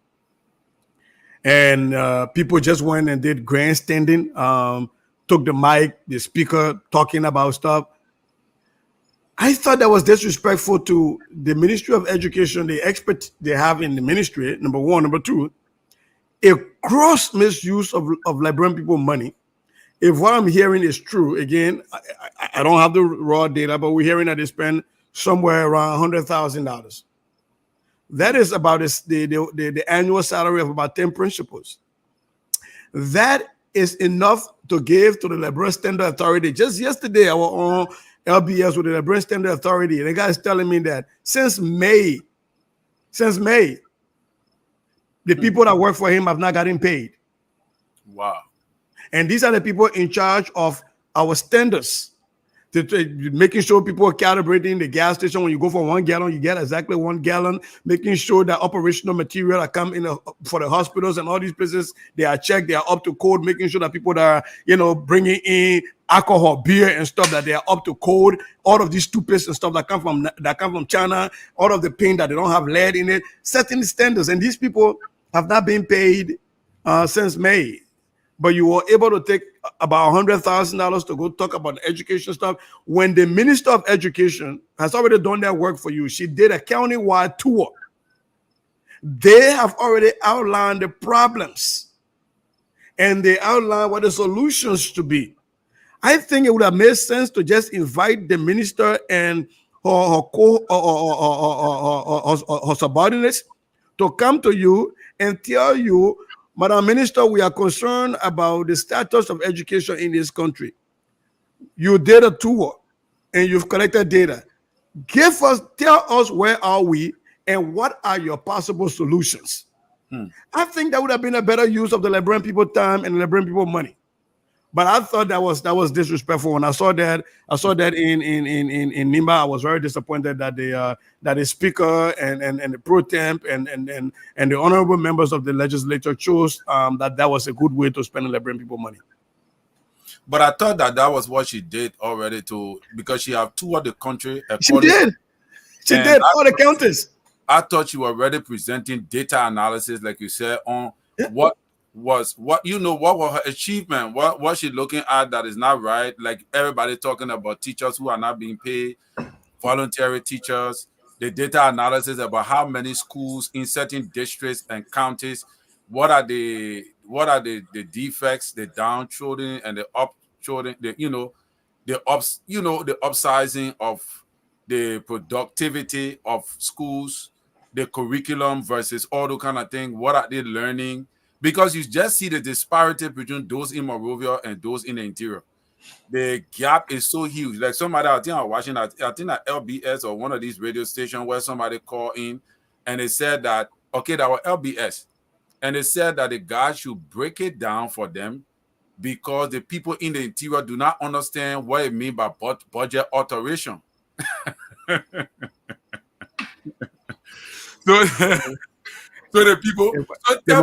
And people just went and did grandstanding, took the mic, the speaker talking about stuff. I thought that was disrespectful to the Ministry of Education, the experts they have in the ministry, number one. Number two, a gross misuse of Liberian people money. If what I'm hearing is true, again, I don't have the raw data, but we're hearing that they spend somewhere around $100,000. That is about the annual salary of about 10 principals. That is enough to give to the Liberian Standard Authority. Just yesterday, I was on LBS with the Liberian Standard Authority, and the guy is telling me that since May, the people that work for him have not gotten paid. Wow. And these are the people in charge of our standards, making sure people are calibrating the gas station. When you go for 1 gallon, you get exactly 1 gallon, making sure that operational material that come in for the hospitals and all these places, they are checked, they are up to code, making sure that people that are, bringing in alcohol, beer and stuff, that they are up to code. All of these toothpaste and stuff that come from China, all of the paint that they don't have lead in it, setting standards. And these people have not been paid since May. But you were able to take about $100,000 to go talk about the education stuff. When the Minister of Education has already done that work for you, she did a county-wide tour. They have already outlined the problems, and they outlined what the solutions to be. I think it would have made sense to just invite the minister and her subordinates to come to you and tell you, Madam Minister, we are concerned about the status of education in this country. You did a tour and you've collected data. tell us where are we and what are your possible solutions. I think that would have been a better use of the Liberian people time and the Liberian people money. But I thought that was disrespectful. When I saw that in Nimba, I was very disappointed that the speaker and the pro temp and the honorable members of the legislature chose that was a good way to spend the Liberian people money. But I thought that was what she did already because she have toured the country. She did. She did all the counties. I thought you were already presenting data analysis, like you said, on what was what her achievement, what she looking at that is not right. Like everybody talking about teachers who are not being paid, voluntary teachers, the data analysis about how many schools in certain districts and counties, what are the defects, the downtrodden and the uptrodden, the upsizing of the productivity of schools, the curriculum versus all the kind of thing. What are they learning? Because you just see the disparity between those in Monrovia and those in the interior. The gap is so huge. Like somebody, I think I was watching that, I think at LBS or one of these radio stations where somebody called in and they said that, okay, that was LBS. And they said that the guy should break it down for them because the people in the interior do not understand what it means by budget alteration. So the people, they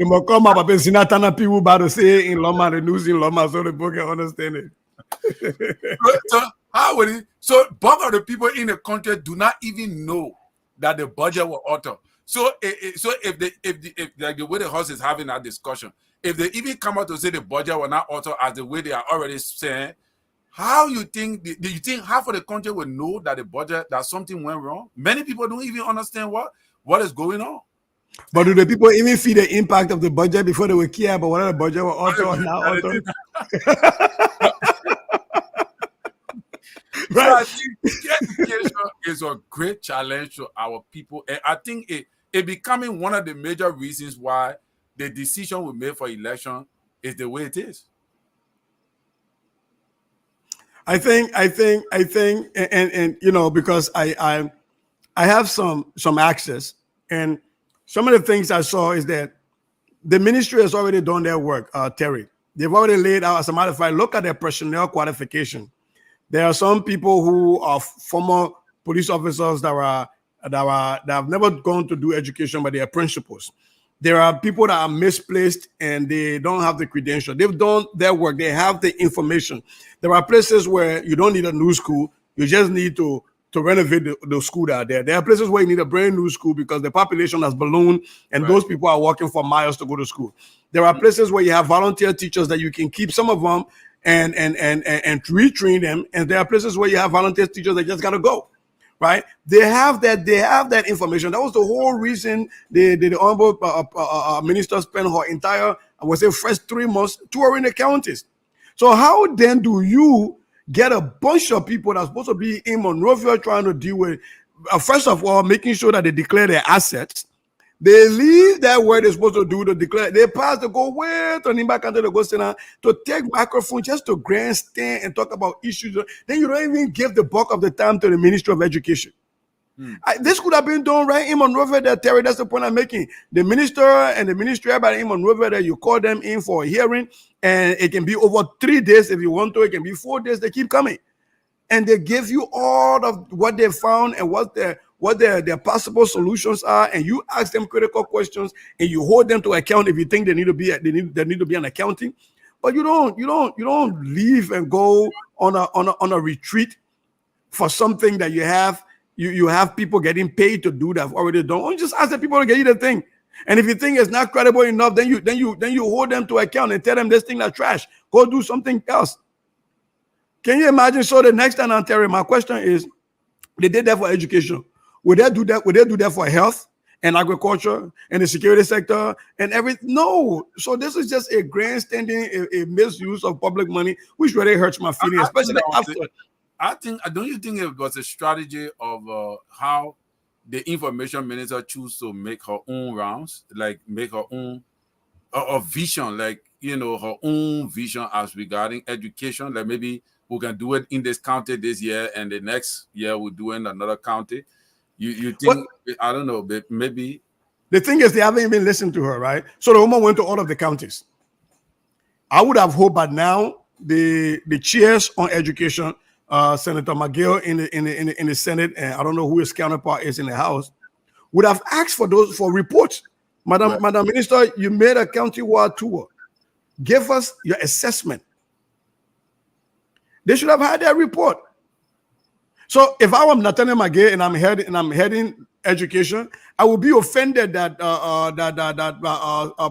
will come up and Sinatana people about to say in Loma, the news in Loma, so the book can understand it. So how would it? So bulk of the people in the country do not even know that the budget will alter. So if like the way the House is having that discussion, if they even come out to say the budget will not alter as the way they are already saying, how you think? Do you think half of the country will know that the budget, that something went wrong? Many people don't even understand what is going on. But do the people even feel the impact of the budget before they will care about whether the budget will alter or not alter? Right. So I think education is a great challenge to our people, and I think it becoming one of the major reasons why the decision we made for election is the way it is. I think, and because I have some access, and some of the things I saw is that the ministry has already done their work. Terry, they've already laid out. As a matter of fact, look at their personnel qualification. There are some people who are former police officers that have never gone to do education, but they are principals. There are people that are misplaced and they don't have the credential. They've done their work. They have the information. There are places where you don't need a new school. You just need to renovate the school that are there. There are places where you need a brand new school because the population has ballooned and those people are walking for miles to go to school. There are places where you have volunteer teachers that you can keep some of them and retrain them. And there are places where you have volunteer teachers that just got to go. Right? They have that information. That was the whole reason the honorable minister spent her entire, I would say, first 3 months touring the counties. So how then do you get a bunch of people that's supposed to be in Monrovia trying to deal with, first of all, making sure that they declare their assets? They leave that where they're supposed to do to declare. They pass to go way to Nimba County to go to take microphone just to grandstand and talk about issues. Then you don't even give the bulk of the time to the Ministry of Education. This could have been done right in Monrovia. That Terry, that's the point I'm making. The minister and the ministry, everybody in Monrovia, that you call them in for a hearing, and it can be over 3 days if you want to. It can be 4 days. They keep coming, and they give you all of what they found and what their possible solutions are, and you ask them critical questions and you hold them to account if you think they need to be an accounting. But you don't leave and go on a retreat for something that you have people getting paid to do that have already done. Or you just ask the people to get you the thing. And if you think it's not credible enough, then you hold them to account and tell them this thing is trash. Go do something else. Can you imagine? So the next time, Terry, my question is, they did that for education. Would they do that? Would they do that for health and agriculture and the security sector and everything? No. So this is just a grandstanding, a misuse of public money, which really hurts my feelings, especially after. Don't you think it was a strategy of how the information minister choose to make her own rounds, like make her own a vision, like her own vision as regarding education, like maybe we can do it in this county this year, and the next year we'll do it in another county. You think, I don't know, but maybe The thing is, they haven't even listened to her, right? So the woman went to all of the counties. I would have hoped by now the chairs on education, Senator McGill in the Senate, and I don't know who his counterpart is in the House, would have asked for those for reports. Madam Minister, you made a county-wide tour. Give us your assessment. They should have had that report. So if I were Nathaniel McGill and I'm heading education, I would be offended that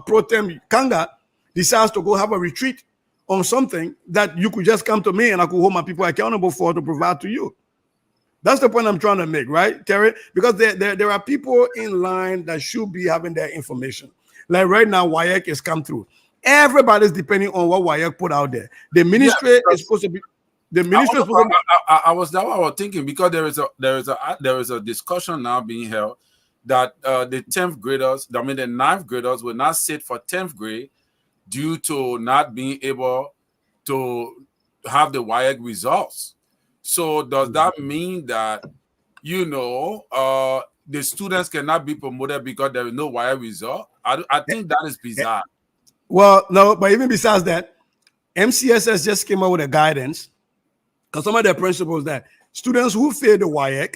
Pro Tem Kanga decides to go have a retreat on something that you could just come to me and I could hold my people accountable for to provide to you. That's the point I'm trying to make, right, Terry? Because there are people in line that should be having their information. Like right now, WAEC has come through. Everybody's depending on what WAEC put out there. The ministry is supposed to be. The ministry I was thinking, because there is a discussion now being held that the 10th graders, I mean the 9th graders, will not sit for 10th grade due to not being able to have the WAEC results. So does that mean that the students cannot be promoted because there is no WAEC result? I think that is bizarre. Well, no, but even besides that, MCSS just came out with a guidance. Because some of their principles that students who fail the WAEC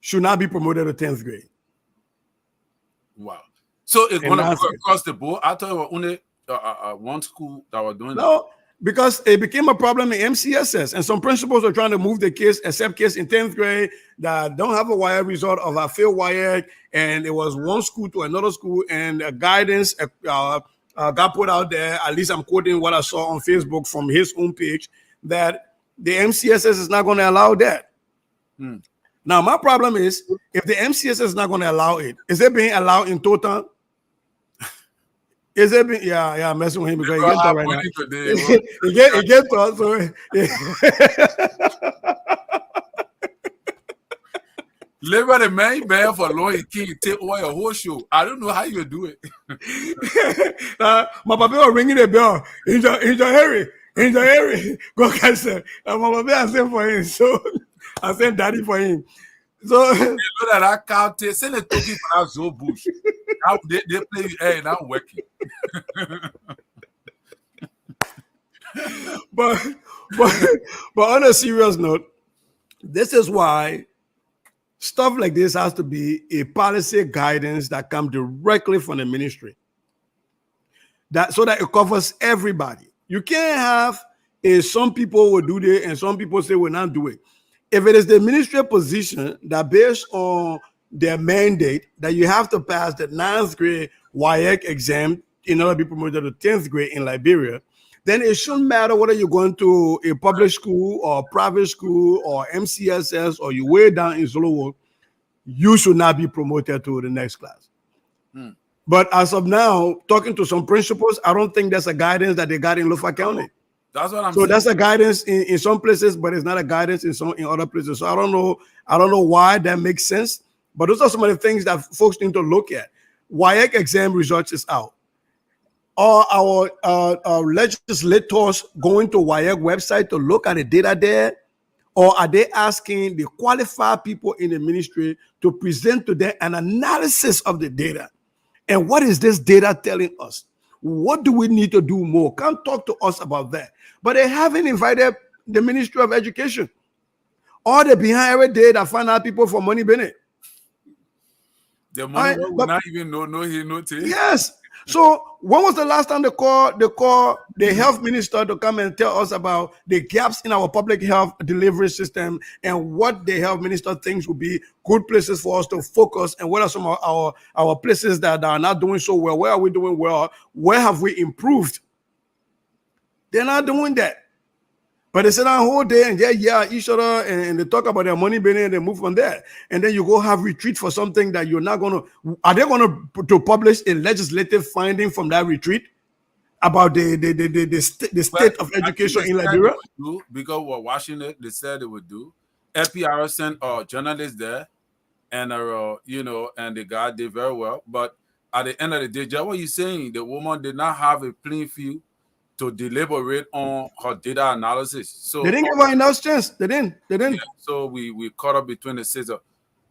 should not be promoted to 10th grade. Wow. So it's going to go across the board? I thought it was only one school that was doing that. No, because it became a problem in MCSS. And some principals are trying to move the kids, accept kids in 10th grade that don't have a WAEC result of a failed WAEC. And it was one school to another school. And a guidance got put out there. At least I'm quoting what I saw on Facebook from his own page, that the MCSS is not going to allow that. Now, my problem is, if the MCSS is not going to allow it, is it being allowed in total? Is it being, I'm messing with him because he gets that right now. He gets that, Labor the man for Lloyd King take away a whole show. I don't know how you do it. My papa was ringing the bell. In your Harry. Go catch him. And my papa I sent for him. So I sent daddy for him. So you know that I can't send a token for that Zoe Bush. Now they play hey, now working. but on a serious note, this is why stuff like this has to be a policy guidance that comes directly from the ministry. So that it covers everybody. You can't have some people will do it and some people say will not do it. If it is the ministry position that based on their mandate that you have to pass the 9th grade WAEC exam in order to be promoted to 10th grade in Liberia, then it shouldn't matter whether you're going to a public school or private school or MCSS or you're way down in Zuluwo, you should not be promoted to the next class. But as of now, talking to some principals, I don't think that's a guidance that they got in Lofa County. That's what I'm saying. So that's a guidance in some places, but it's not a guidance in other places. So I don't know why that makes sense. But those are some of the things that folks need to look at. WAEC exam results is out. Are our legislators going to WAEC website to look at the data there? Or are they asking the qualified people in the ministry to present to them an analysis of the data? And what is this data telling us? What do we need to do more? Come talk to us about that. But they haven't invited the Ministry of Education. Or they're behind every day that find out people for money Bennett. The money will not even know he noticed. Yes. So when was the last time they call the health minister to come and tell us about the gaps in our public health delivery system and what the health minister thinks would be good places for us to focus, and what are some of our places that are not doing so well? Where are we doing well? Where have we improved? They're not doing that. But they sit down the whole day and each other and they talk about their money billing and they move from there. And then you go have retreat for something that you're not going to. Are they going to publish a legislative finding from that retreat about the state of education in Liberia? Because we're watching it, they said they would do. FPR sent journalists there, and and the guy did very well. But at the end of the day, just what you're saying, the woman did not have a playing field to deliberate on her data analysis. They So didn't give her enough chance. They didn't. They yeah, didn't. so we caught up between the sisters.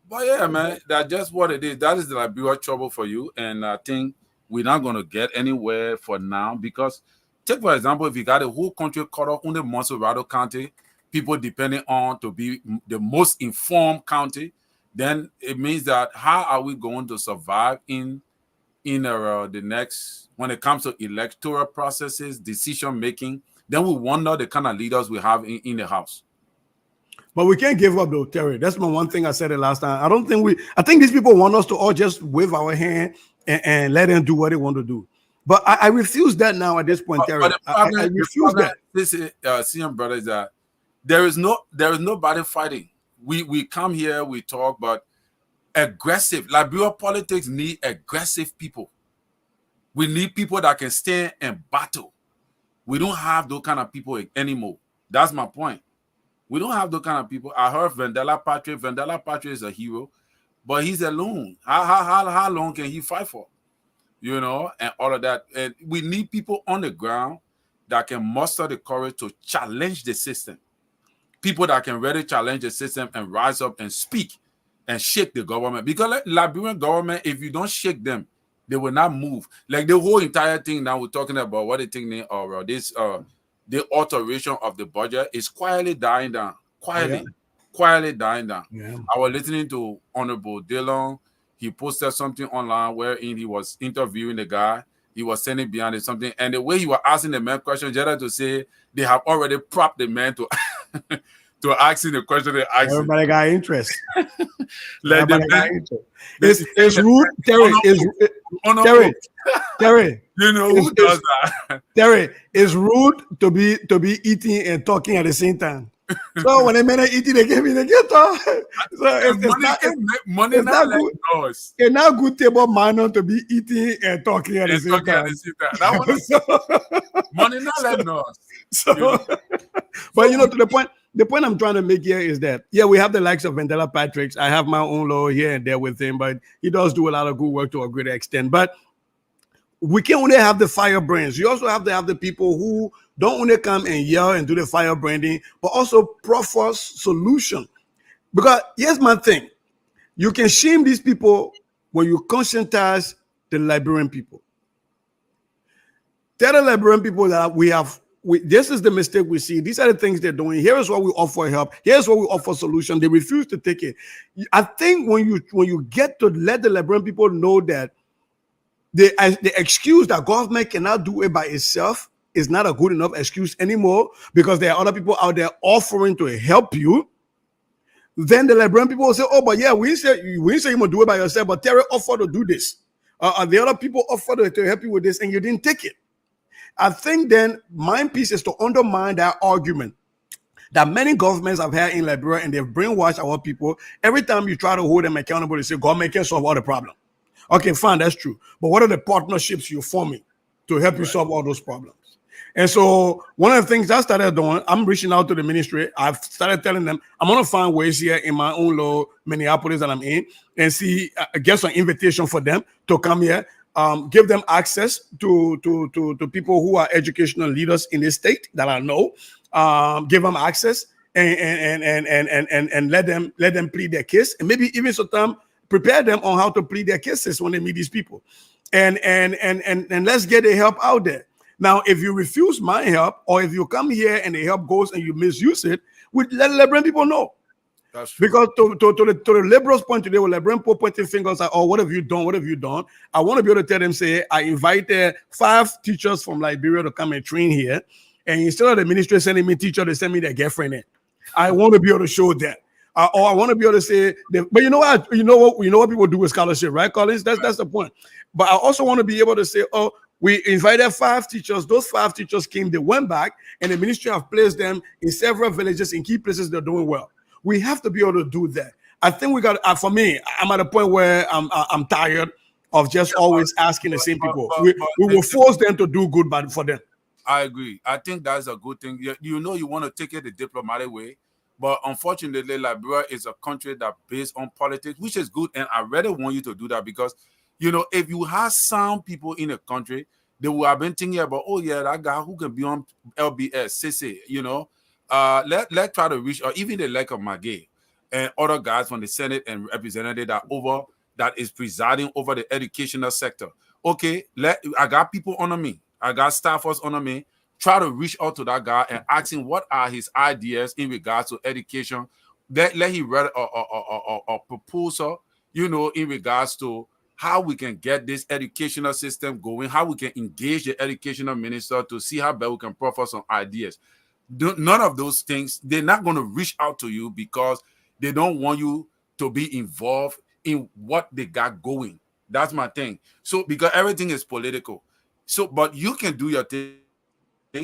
But yeah, man, that's just what it is. That is the Liberia trouble for you, and I think we're not gonna get anywhere for now because, take for example, if you got a whole country cut off on the Monserrado County, people depending on to be the most informed county, then it means that how are we going to survive in the next when it comes to electoral processes, decision making? Then we wonder the kind of leaders we have in the house. But we can't give up though, Terry. That's my one thing I said it last time. I don't think I think these people want us to all just wave our hand and let them do what they want to do. But I refuse that now at this point, Terry. But I refuse that. This is CM brother, is that there is nobody fighting. We come here, we talk, but aggressive Liberia politics need aggressive people. We need people that can stand and battle. We don't have those kind of people anymore. That's my point. We don't have those kind of people. I heard Vendela Patrick. Vendela Patrick is a hero, but he's alone. How long can he fight for? You know, and all of that. And we need people on the ground that can muster the courage to challenge the system. People that can really challenge the system and rise up and speak and shake the government. Because Liberian government, if you don't shake them, they will not move. Like the whole entire thing now we're talking about, what the thing or this the alteration of the budget is quietly dying down. Quietly dying down. Yeah. I was listening to Honorable Dillon. He posted something online wherein he was interviewing the guy. He was standing behind it something, and the way he was asking the man questions, just to say they have already propped the man to to asking the question they asked. Everybody got interest. Like the man, it's rude, Terry. Terry. You know who does that? Terry, it's rude to be eating and talking at the same time. So when they men are eating, they give me the guitar. So money not good. Noise. It's not good table manner to be eating and talking at the same time. That one is money not let noise. So, you know? But you know, to the point I'm trying to make here is that we have the likes of Vendela Patrick. I have my own law here and there with him, but he does do a lot of good work to a great extent. But we can't only have the firebrands. You also have to have the people who don't only come and yell and do the firebranding, but also proffer solution. Because here's my thing. You can shame these people when you conscientize the Liberian people. Tell the Liberian people that this is the mistake we see. These are the things they're doing. Here is what we offer help. Here's what we offer solution. They refuse to take it. I think when you get to let the Liberian people know that the excuse that government cannot do it by itself is not a good enough excuse anymore because there are other people out there offering to help you, then the Liberian people will say, oh, but yeah, we say you must do it by yourself, but Terry offered to do this. The other people offered to help you with this and you didn't take it. I think then my piece is to undermine that argument that many governments have had in Liberia and they've brainwashed our people. Every time you try to hold them accountable, they say government can solve all the problems. Okay, fine, that's true. But what are the partnerships you're forming to help you solve all those problems? And so one of the things I started doing, I'm reaching out to the ministry. I've started telling them, I'm going to find ways here in my own little Minneapolis that I'm in and see, get some invitation for them to come here, give them access to people who are educational leaders in the state that I know, give them access and let them plead their case. And maybe even sometimes prepare them on how to plead their cases when they meet these people. And let's get the help out there. Now, if you refuse my help, or if you come here and the help goes and you misuse it, we let Liberian people know. That's true. Because to the liberals' point today, with Liberian people pointing fingers like, oh, what have you done? What have you done? I want to be able to tell them, say, I invited 5 teachers from Liberia to come and train here. And instead of the ministry sending me teacher, they send me their girlfriend in. I want to be able to show that. Or I want to be able to say, but you know what people do with scholarship, right, Collins? That's the point. But I also want to be able to say, oh, we invited 5 teachers. Those 5 teachers came, they went back, and the ministry have placed them in several villages in key places. They're doing well. We have to be able to do that. I think we got. For me, I'm at a point where I'm tired of just always asking the same people. We will force them to do good for them. I agree. I think that's a good thing. You want to take it the diplomatic way. But unfortunately, Liberia is a country that based on politics, which is good. And I really want you to do that because, if you have sound people in a country, They would have been thinking about, oh yeah, that guy who can be on LBS, CC, let try to reach, or even the like of Magay and other guys from the Senate and representative that is presiding over the educational sector. Okay, I got people under me, I got staffers under me. Try to reach out to that guy and ask him what are his ideas in regards to education. Let him write a proposal, in regards to how we can get this educational system going, how we can engage the educational minister to see how best we can proffer some ideas. None of those things, they're not going to reach out to you because they don't want you to be involved in what they got going. That's my thing. So, because everything is political. So, but you can do your thing,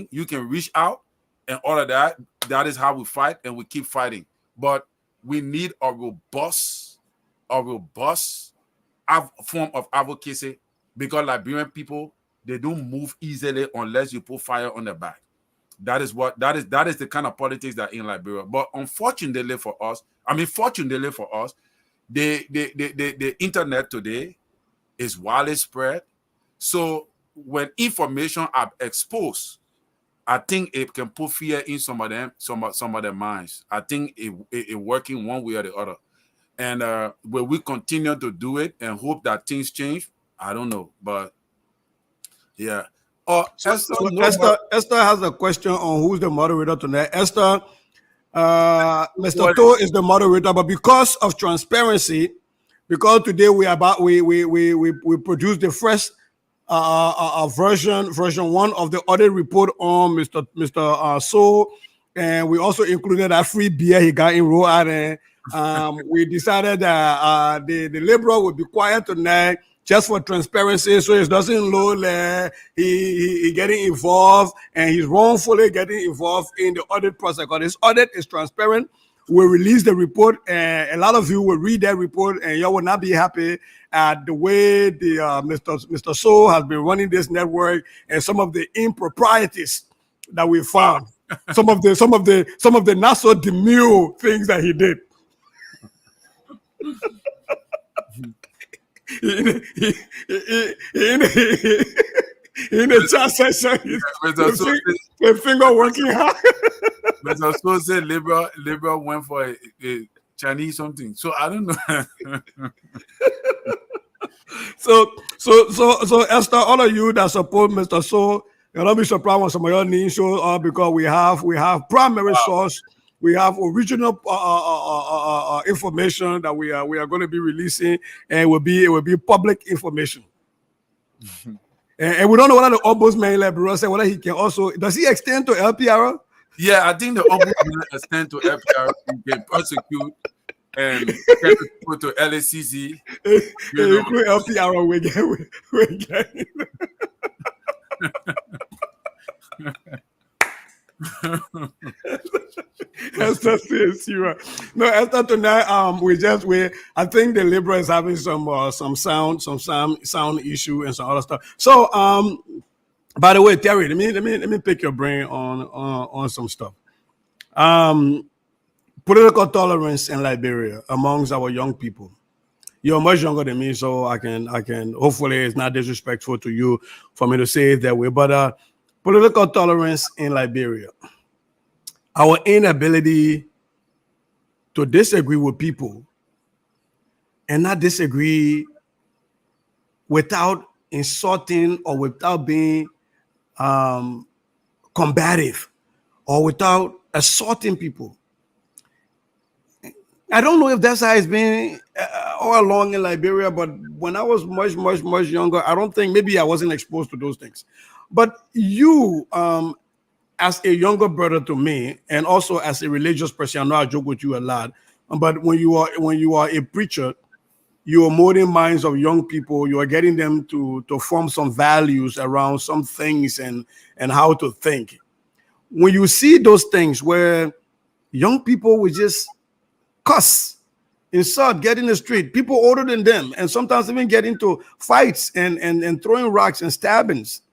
you can reach out and all of that. That is how we fight and we keep fighting. But we need a robust form of advocacy, because Liberian people, they don't move easily unless you put fire on their back. That is the kind of politics that in Liberia. But fortunately for us, the internet today is widely spread. So when information are exposed, I think it can put fear in some of their minds. I think it working one way or the other. And will we continue to do it and hope that things change? I don't know, but yeah. Oh, Esther has a question on who's the moderator tonight. Esther, Mr. To is the moderator, but because of transparency, because today we produced the fresh version 1 of the audit report on Mr. So, and we also included that free beer he got in Rhode Island. We decided that the Liberal would be quiet tonight just for transparency, so it doesn't look like he getting involved and he's wrongfully getting involved in the audit process. Because this audit is transparent. We'll release the report, and a lot of you will read that report, and you will not be happy at the way the Mr. So has been running this network and some of the improprieties that we found. Some of the not so demure things that he did. In the chat session, the finger working hard. Mr. So said Liberal went for a Chinese something. So I don't know. So Esther, all of you that support Mr. So, you'll not be surprised when some of your names show up, because we have primary source. We have original information that we are going to be releasing, and it will be public information. and we don't know whether the ombudsman Liberal said whether he can also, does he extend to LPR? Yeah, I think the ombudsman extend to LPR. He can prosecute and send people to LACC. Include LPR we get. Esther says you are. No, Esther, tonight I think the Liberal is having some sound issue and some other stuff. So by the way, Terry, let me pick your brain on some stuff. Political tolerance in Liberia amongst our young people. You're much younger than me, so I can hopefully it's not disrespectful to you for me to say it that way, but political tolerance in Liberia. Our inability to disagree with people and not disagree without insulting or without being combative or without assaulting people. I don't know if that's how it's been all along in Liberia, but when I was much younger, I don't think, maybe I wasn't exposed to those things. But you, as a younger brother to me, and also as a religious person, I know I joke with you a lot, but when you are a preacher, you are molding minds of young people. You are getting them to form some values around some things and how to think. When you see those things where young people will just cuss, insult, get in the street, people older than them, and sometimes even get into fights and throwing rocks and stabbings.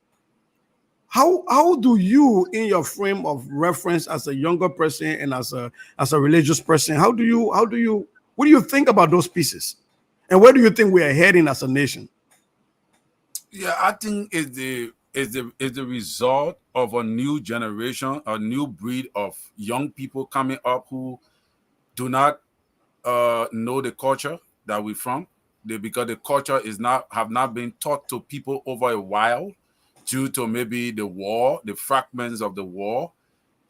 How do you, in your frame of reference as a younger person and as a religious person, what do you think about those pieces? And where do you think we are heading as a nation? Yeah, I think it's is the result of a new generation, a new breed of young people coming up who do not know the culture that we're from. Because the culture is not have not been taught to people over a while due to maybe the war, the fragments of the war.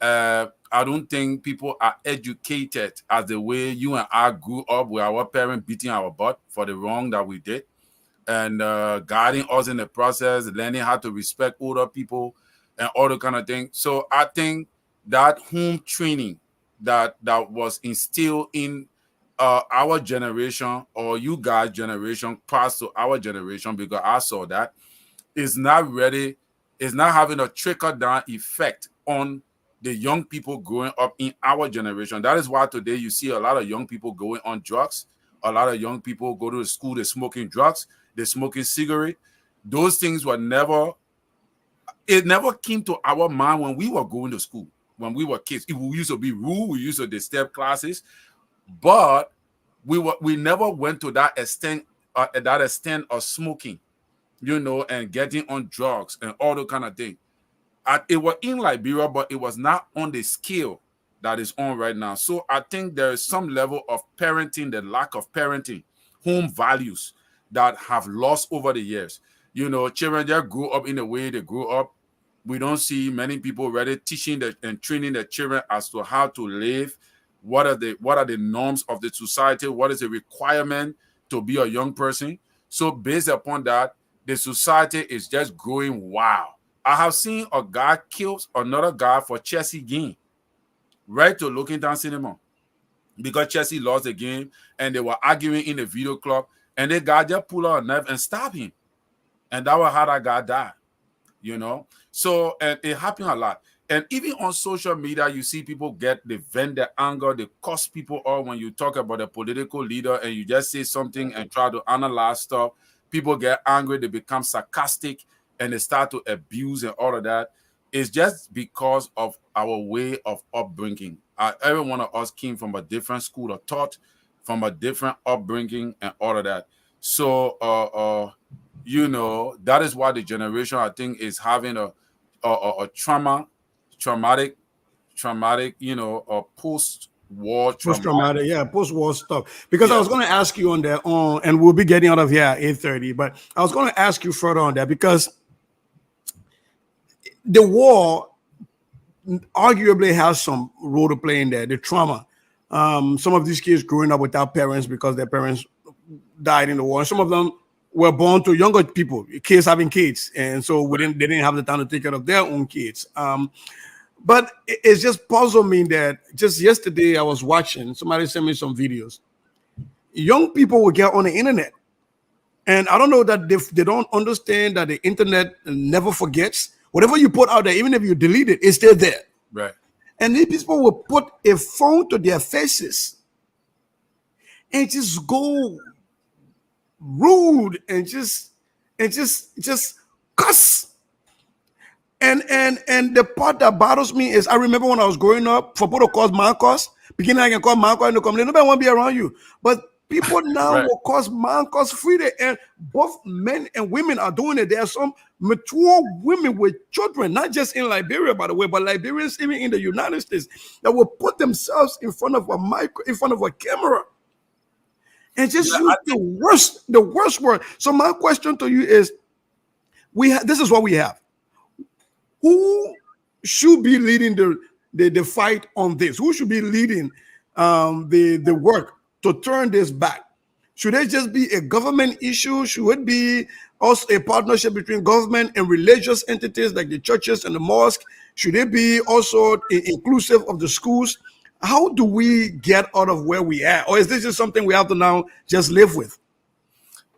I don't think people are educated as the way you and I grew up with our parents beating our butt for the wrong that we did and guiding us in the process, learning how to respect older people and all the kind of thing. So I think that home training that was instilled in our generation or you guys' generation passed to our generation because I saw that is not ready, is not having a trickle down effect on the young people growing up in our generation. That is why today you see a lot of young people going on drugs. A lot of young people go to the school, they're smoking drugs, they're smoking cigarette. Those things were never, it never came to our mind when we were going to school, when we were kids. We used to be rude, we used to disturb classes, but we never went to that extent of smoking, and getting on drugs and all the kind of thing. It was in Liberia, but it was not on the scale that is on right now. So I think there is some level of parenting, the lack of parenting, home values that have lost over the years. Children just grew up in the way they grew up. We don't see many people really teaching and training their children as to how to live. What are the norms of the society? What is the requirement to be a young person? So based upon that, the society is just growing wild. I have seen a guy kill another guy for Chelsea game, right to Looking Down Cinema, because Chelsea lost the game and they were arguing in the video club, and the guy just pulled out a knife and stabbed him, and that was how that guy died. So, and it happened a lot. And even on social media, you see people they vent their anger, they cuss people off when you talk about a political leader and you just say something and try to analyze stuff. People get angry, they become sarcastic, and they start to abuse and all of that. It's just because of our way of upbringing. Every one of us came from a different school of thought, from a different upbringing and all of that. So, that is why the generation, I think, is having a traumatic, a post-war Post trauma. traumatic, yeah, post war stuff. Because I Yeah, was going to ask you on that, and we'll be getting out of here at 8:30. But I was going to ask you further on that because the war arguably has some role to play in there. The trauma, some of these kids growing up without parents because their parents died in the war, and some of them were born to younger people, kids having kids, and so they didn't have the time to take care of their own kids. But it's just puzzled me that just yesterday I was watching, somebody sent me some videos. Young people will get on the internet. And I don't know that they don't understand that the internet never forgets. Whatever you put out there, even if you delete it, it's still there. right. And these people will put a phone to their faces and just go rude and just cuss. And the part that bothers me is I remember when I was growing up, for people to cause Marcos, beginning I can call Marcos in the community, nobody want to be around you. But people now Right. will cause Marcos freely, and both men and women are doing it. There are some mature women with children, not just in Liberia, by the way, but Liberians even in the United States, that will put themselves in front of a in front of a camera and just Yeah, use the worst word. So my question to you is, this is what we have. Who should be leading the fight on this? Who should be leading the work to turn this back? Should it just be a government issue? Should it be also a partnership between government and religious entities like the churches and the mosque? Should it be also inclusive of the schools? How do we get out of where we are? Or is this just something we have to now just live with?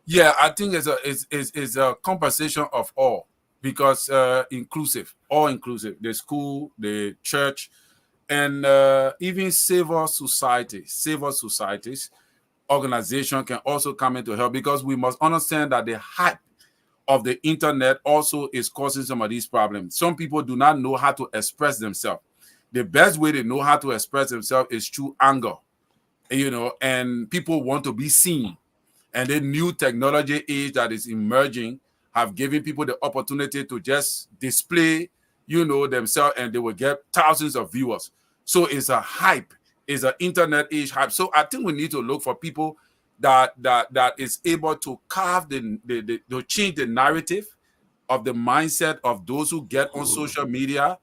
Yeah, I think it's a conversation of all, because all inclusive, the school, the church, and even civil societies, organization can also come in to help, because we must understand that the hype of the internet also is causing some of these problems. Some people do not know how to express themselves. The best way they know how to express themselves is through anger, and people want to be seen. And the new technology age that is emerging have given people the opportunity to just display, themselves, and they will get thousands of viewers. So it's a hype, it's an internet age hype. So I think we need to look for people that is able to carve to change the narrative of the mindset of those who get on social media,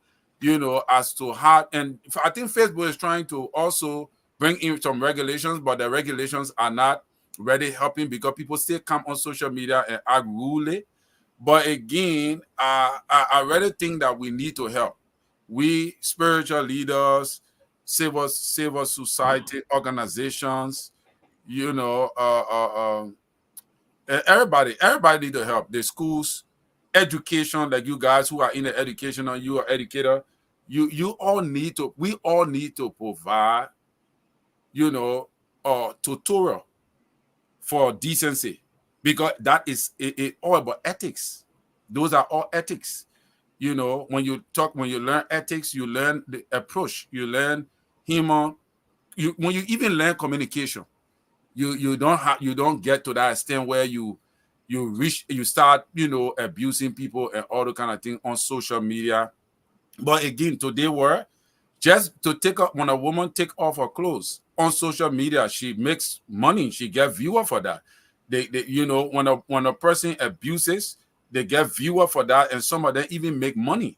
as to how. And I think Facebook is trying to also bring in some regulations, but the regulations are not really helping because people still come on social media and act rudely. But again, I really think that we need to help. We spiritual leaders, civil society organizations, everybody need to help. The schools, education, like you guys who are in the education, or you are educator, we all need to provide, a tutorial for decency, because that is it all about ethics. Those are all ethics. When you learn ethics, you learn the approach, you learn human. When you even learn communication, you don't get to that extent where you start abusing people and all the kind of thing on social media. But again, today were just to take up when a woman take off her clothes on social media, she makes money, she get viewer for that. They when a person abuses, they get viewer for that, and some of them even make money.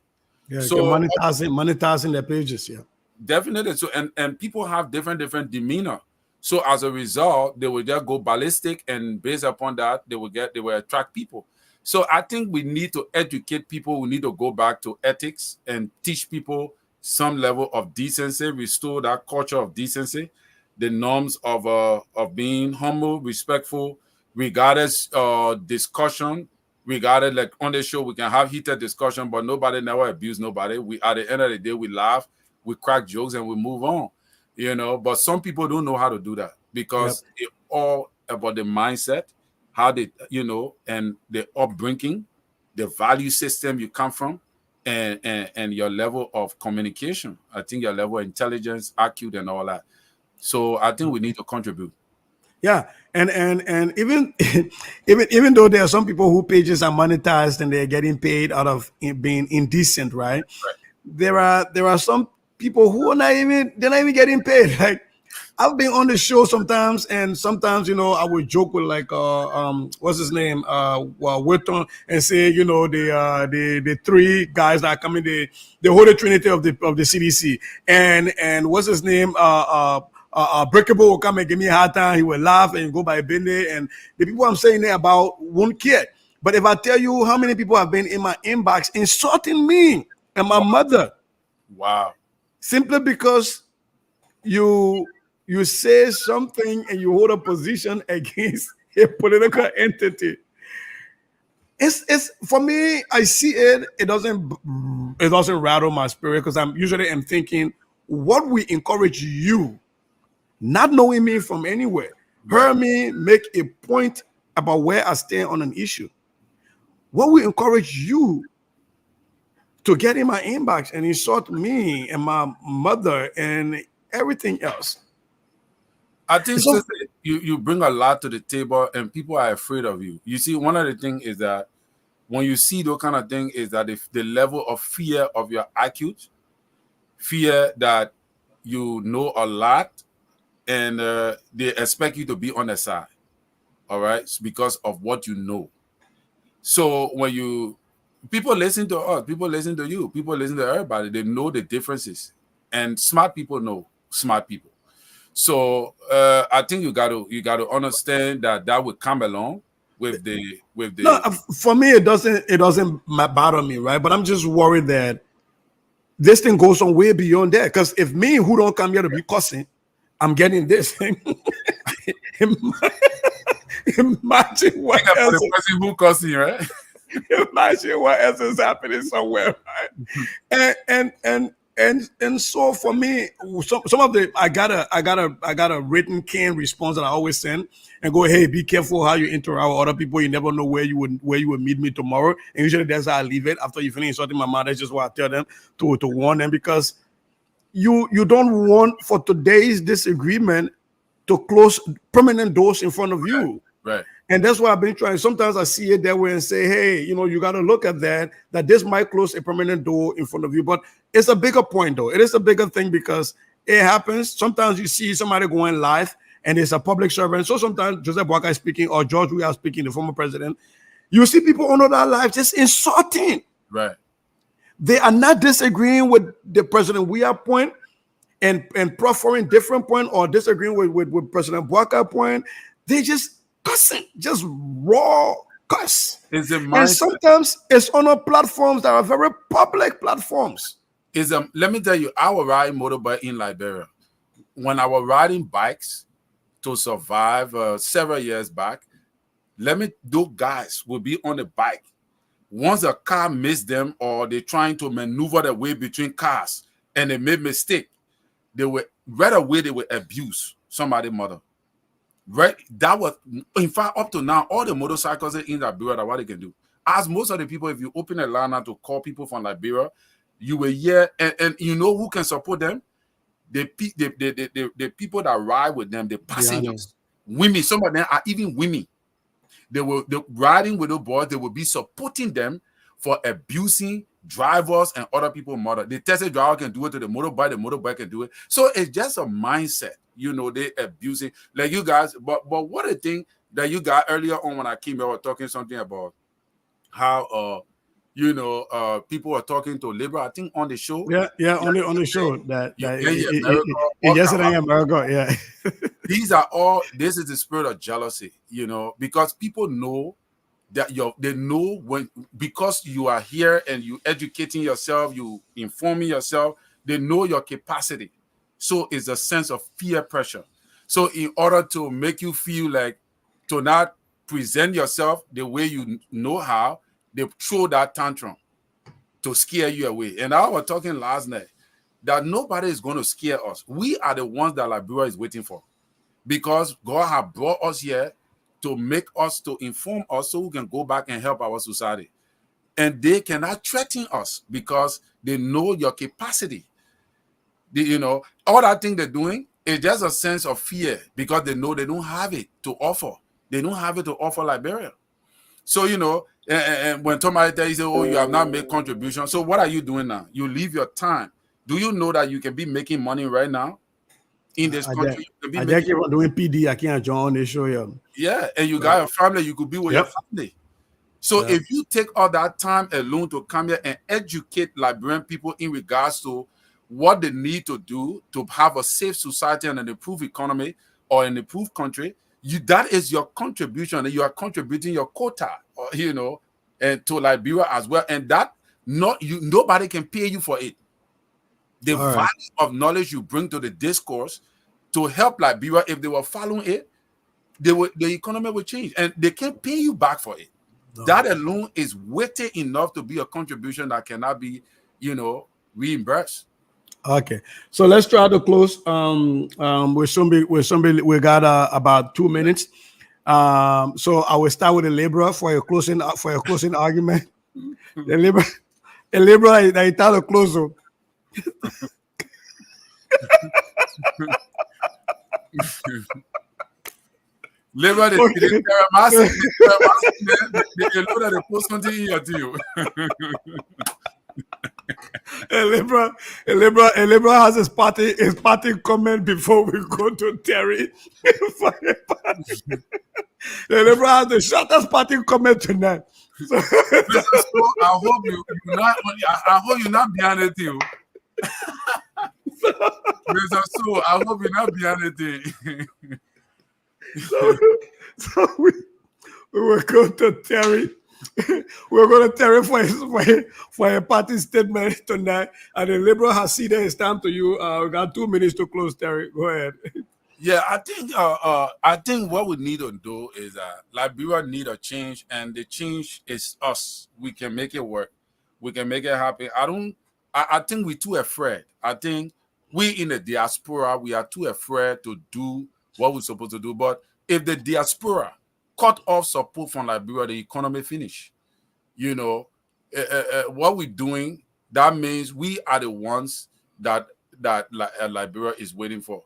Yeah, So monetizing their pages. Yeah. definitely. So and people have different demeanor. So as a result, they will just go ballistic, and based upon that, they will attract people. So I think we need to educate people. We need to go back to ethics and teach people some level of decency, restore that culture of decency, the norms of being humble, respectful, regardless discussion. Regardless, like on the show, we can have heated discussion, but nobody never abuse nobody. We at the end of the day, we laugh, we crack jokes, and we move on. But some people don't know how to do that Yep. because it's all about the mindset, how they, and the upbringing, the value system you come from, and your level of communication. I think your level of intelligence, IQ, and all that. So I think we need to contribute. Yeah, and even even though there are some people who pages are monetized and they're getting paid out of being indecent, right? There are some people who are not even they're not even getting paid. Like I've been on the show sometimes, and sometimes I would joke with like what's his name Wilton, and say the three guys that are coming, the Holy Trinity of the CDC, and what's his name Breakable will come and give me a hard time. He will laugh and go by Bende, and the people I'm saying there about won't care. But if I tell you how many people have been in my inbox insulting me and my mother, Wow. simply because you say something and you hold a position against a political entity. It's for me, I see it. It doesn't rattle my spirit because I'm usually am thinking, what we encourage you, not knowing me from anywhere, hear me make a point about where I stand on an issue. What we encourage you to get in my inbox and insult me and my mother and everything else. I think, So sister, you bring a lot to the table, and people are afraid of you. You see, one of the things is that when you see those kind of thing is that if the level of fear of your IQ, fear that you know a lot, and they expect you to be on the side, all right, it's because of what you know. So when people listen to us, people listen to you, people listen to everybody, they know the differences, and smart people know smart people. So I think you got to understand that will come along with no, the for me it doesn't bother me, right? But I'm just worried that this thing goes on way beyond that. Because if me who don't come here to be cussing, I'm getting this thing. Imagine what for else. the person who caused you, right? Imagine what else is happening somewhere, right? And so for me, some of the I got a written canned response that I always send and go, hey, be careful how you interact with other people. You never know where you would meet me tomorrow. And usually that's how I leave it. After you finish insulting my mother, that's just what I tell them to warn them, because you don't want for today's disagreement to close permanent doors in front of you. Right. And that's why I've been trying. Sometimes I see it that way and say, hey, you got to look at that this might close a permanent door in front of you. But it's a bigger point, though. It is a bigger thing because it happens. Sometimes you see somebody going live and it's a public servant. So sometimes Joseph Boakai is speaking or George Weah is speaking, the former president. You see people on that live just insulting. Right. They are not disagreeing with the President Weah point and preferring different point or disagreeing with President Boakai point. They just cussing, just raw cuss. It's a And mindset. sometimes it's on our platforms that are very public platforms. Let me tell you, I was riding motorbike in Liberia. When I was riding bikes to survive several years back, those guys will be on the bike. Once a car missed them or they're trying to maneuver their way between cars and they made mistake, they will right away they will abuse somebody's mother. Right? That was, in fact, up to now, all the motorcycles in Liberia, that what they can do. As most of the people, if you open a line now to call people from Liberia, you will hear, and you know who can support them? The people that ride with them, the passengers, women. Some of them are even women. They riding with the boys. They will be supporting them for abusing drivers and other people's mother. The taxi driver can do it to the motorbike can do it. So it's just a mindset. They abusing like you guys. But what a thing that you got earlier on when I came here, I was talking something about how people are talking to labor. I think on the show. Yeah, on the show that America, yesterday in America, yeah. This is the spirit of jealousy, because people know that they know when, because you are here and you educating yourself, you informing yourself, they know your capacity. So it's a sense of fear pressure. So in order to make you feel like to not present yourself the way you know how, they throw that tantrum to scare you away. And I was talking last night that nobody is going to scare us. We are the ones that Liberia is waiting for, because God has brought us here to make us, to inform us so we can go back and help our society. And they cannot threaten us because they know your capacity. All that thing they're doing is just a sense of fear because they know they don't have it to offer. They don't have it to offer Liberia. So, and when somebody tells you, oh, you have not made contribution. So what are you doing now? You leave your time. Do you know that you can be making money right now in this country? I just keep on doing PD. I can't join the show. Yeah, and you got a family. You could be with your family. So if you take all that time alone to come here and educate Liberian people in regards to what they need to do to have a safe society and an improved economy or an improved country, that is your contribution, and you are contributing your quota, and to Liberia as well. And that nobody can pay you for it. The value of knowledge you bring to the discourse to help Liberia, if they were following it, the economy will change, and they can't pay you back for it. No. That alone is weighty enough to be a contribution that cannot be, reimbursed. Okay, so let's try to close. We got about 2 minutes. So I will start with the laborer for a closing argument. The laborer that is to close. Laborer, they know that they post something in your deal. A liberal has his party comment before we go to Terry. The liberal has the shortest party comment tonight. So I hope you're not behind anything. So I hope you're not behind anything. So we will go to Terry. We're going to Terry for a party statement tonight, and the liberal has ceded his time to you. We got 2 minutes to close. Terry, go ahead. Yeah, I think what we need to do is Liberia need a change, and the change is us. We can make it work. We can make it happen. I think we're too afraid. I think we in the diaspora, we are too afraid to do what we're supposed to do. But if the diaspora cut off support from Liberia, the economy finish. What we're doing, that means we are the ones that Liberia is waiting for.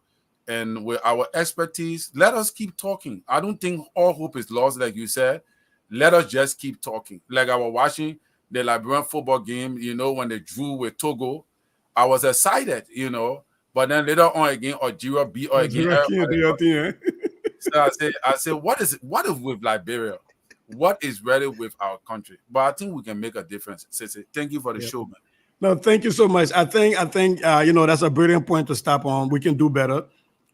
and with our expertise, let us keep talking. I don't think all hope is lost, like you said. Let us just keep talking. Like I was watching the Liberian football game, when they drew with Togo, I was excited, but then later on again, Algeria beat us again. Nigeria can't do your thing, eh? So I say, what is with Liberia? What is ready with our country? But I think we can make a difference. Thank you for the show, man. No, thank you so much. I think that's a brilliant point to stop on. We can do better,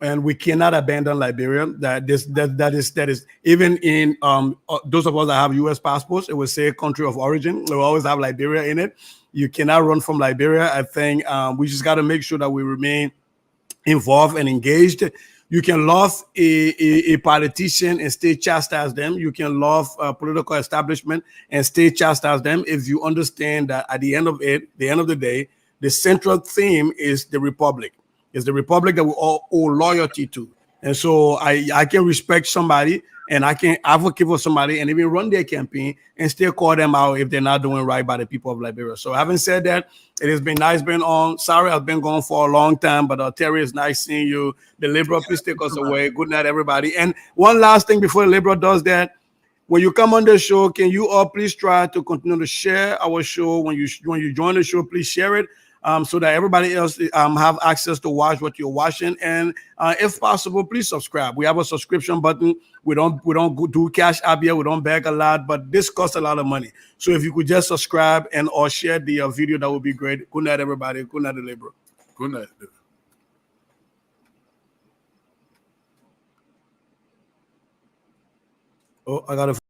and we cannot abandon Liberia. That is even in those of us that have U.S. passports, it will say country of origin. We always have Liberia in it. You cannot run from Liberia. I think we just got to make sure that we remain involved and engaged. You can love a politician and stay chastise them. You can love a political establishment and stay chastise them if you understand that at the end of the day, the central theme is the republic. It's the republic that we all owe loyalty to. And so I can respect somebody and I can advocate for somebody and even run their campaign and still call them out if they're not doing right by the people of Liberia. So having said that, it has been nice being on. Sorry, I've been gone for a long time, but Terry, it's nice seeing you. The Liberal, please take us away. Good night, everybody. And one last thing before the Liberal does that, when you come on the show, can you all please try to continue to share our show? When you join the show, please share it. So that everybody else have access to watch what you're watching, and if possible, please subscribe. We have a subscription button. We don't do cash app here. We don't beg a lot, but this costs a lot of money. So if you could just subscribe and or share the video, that would be great. Good night, everybody. Good night, Libra. Good night. Oh, I gotta.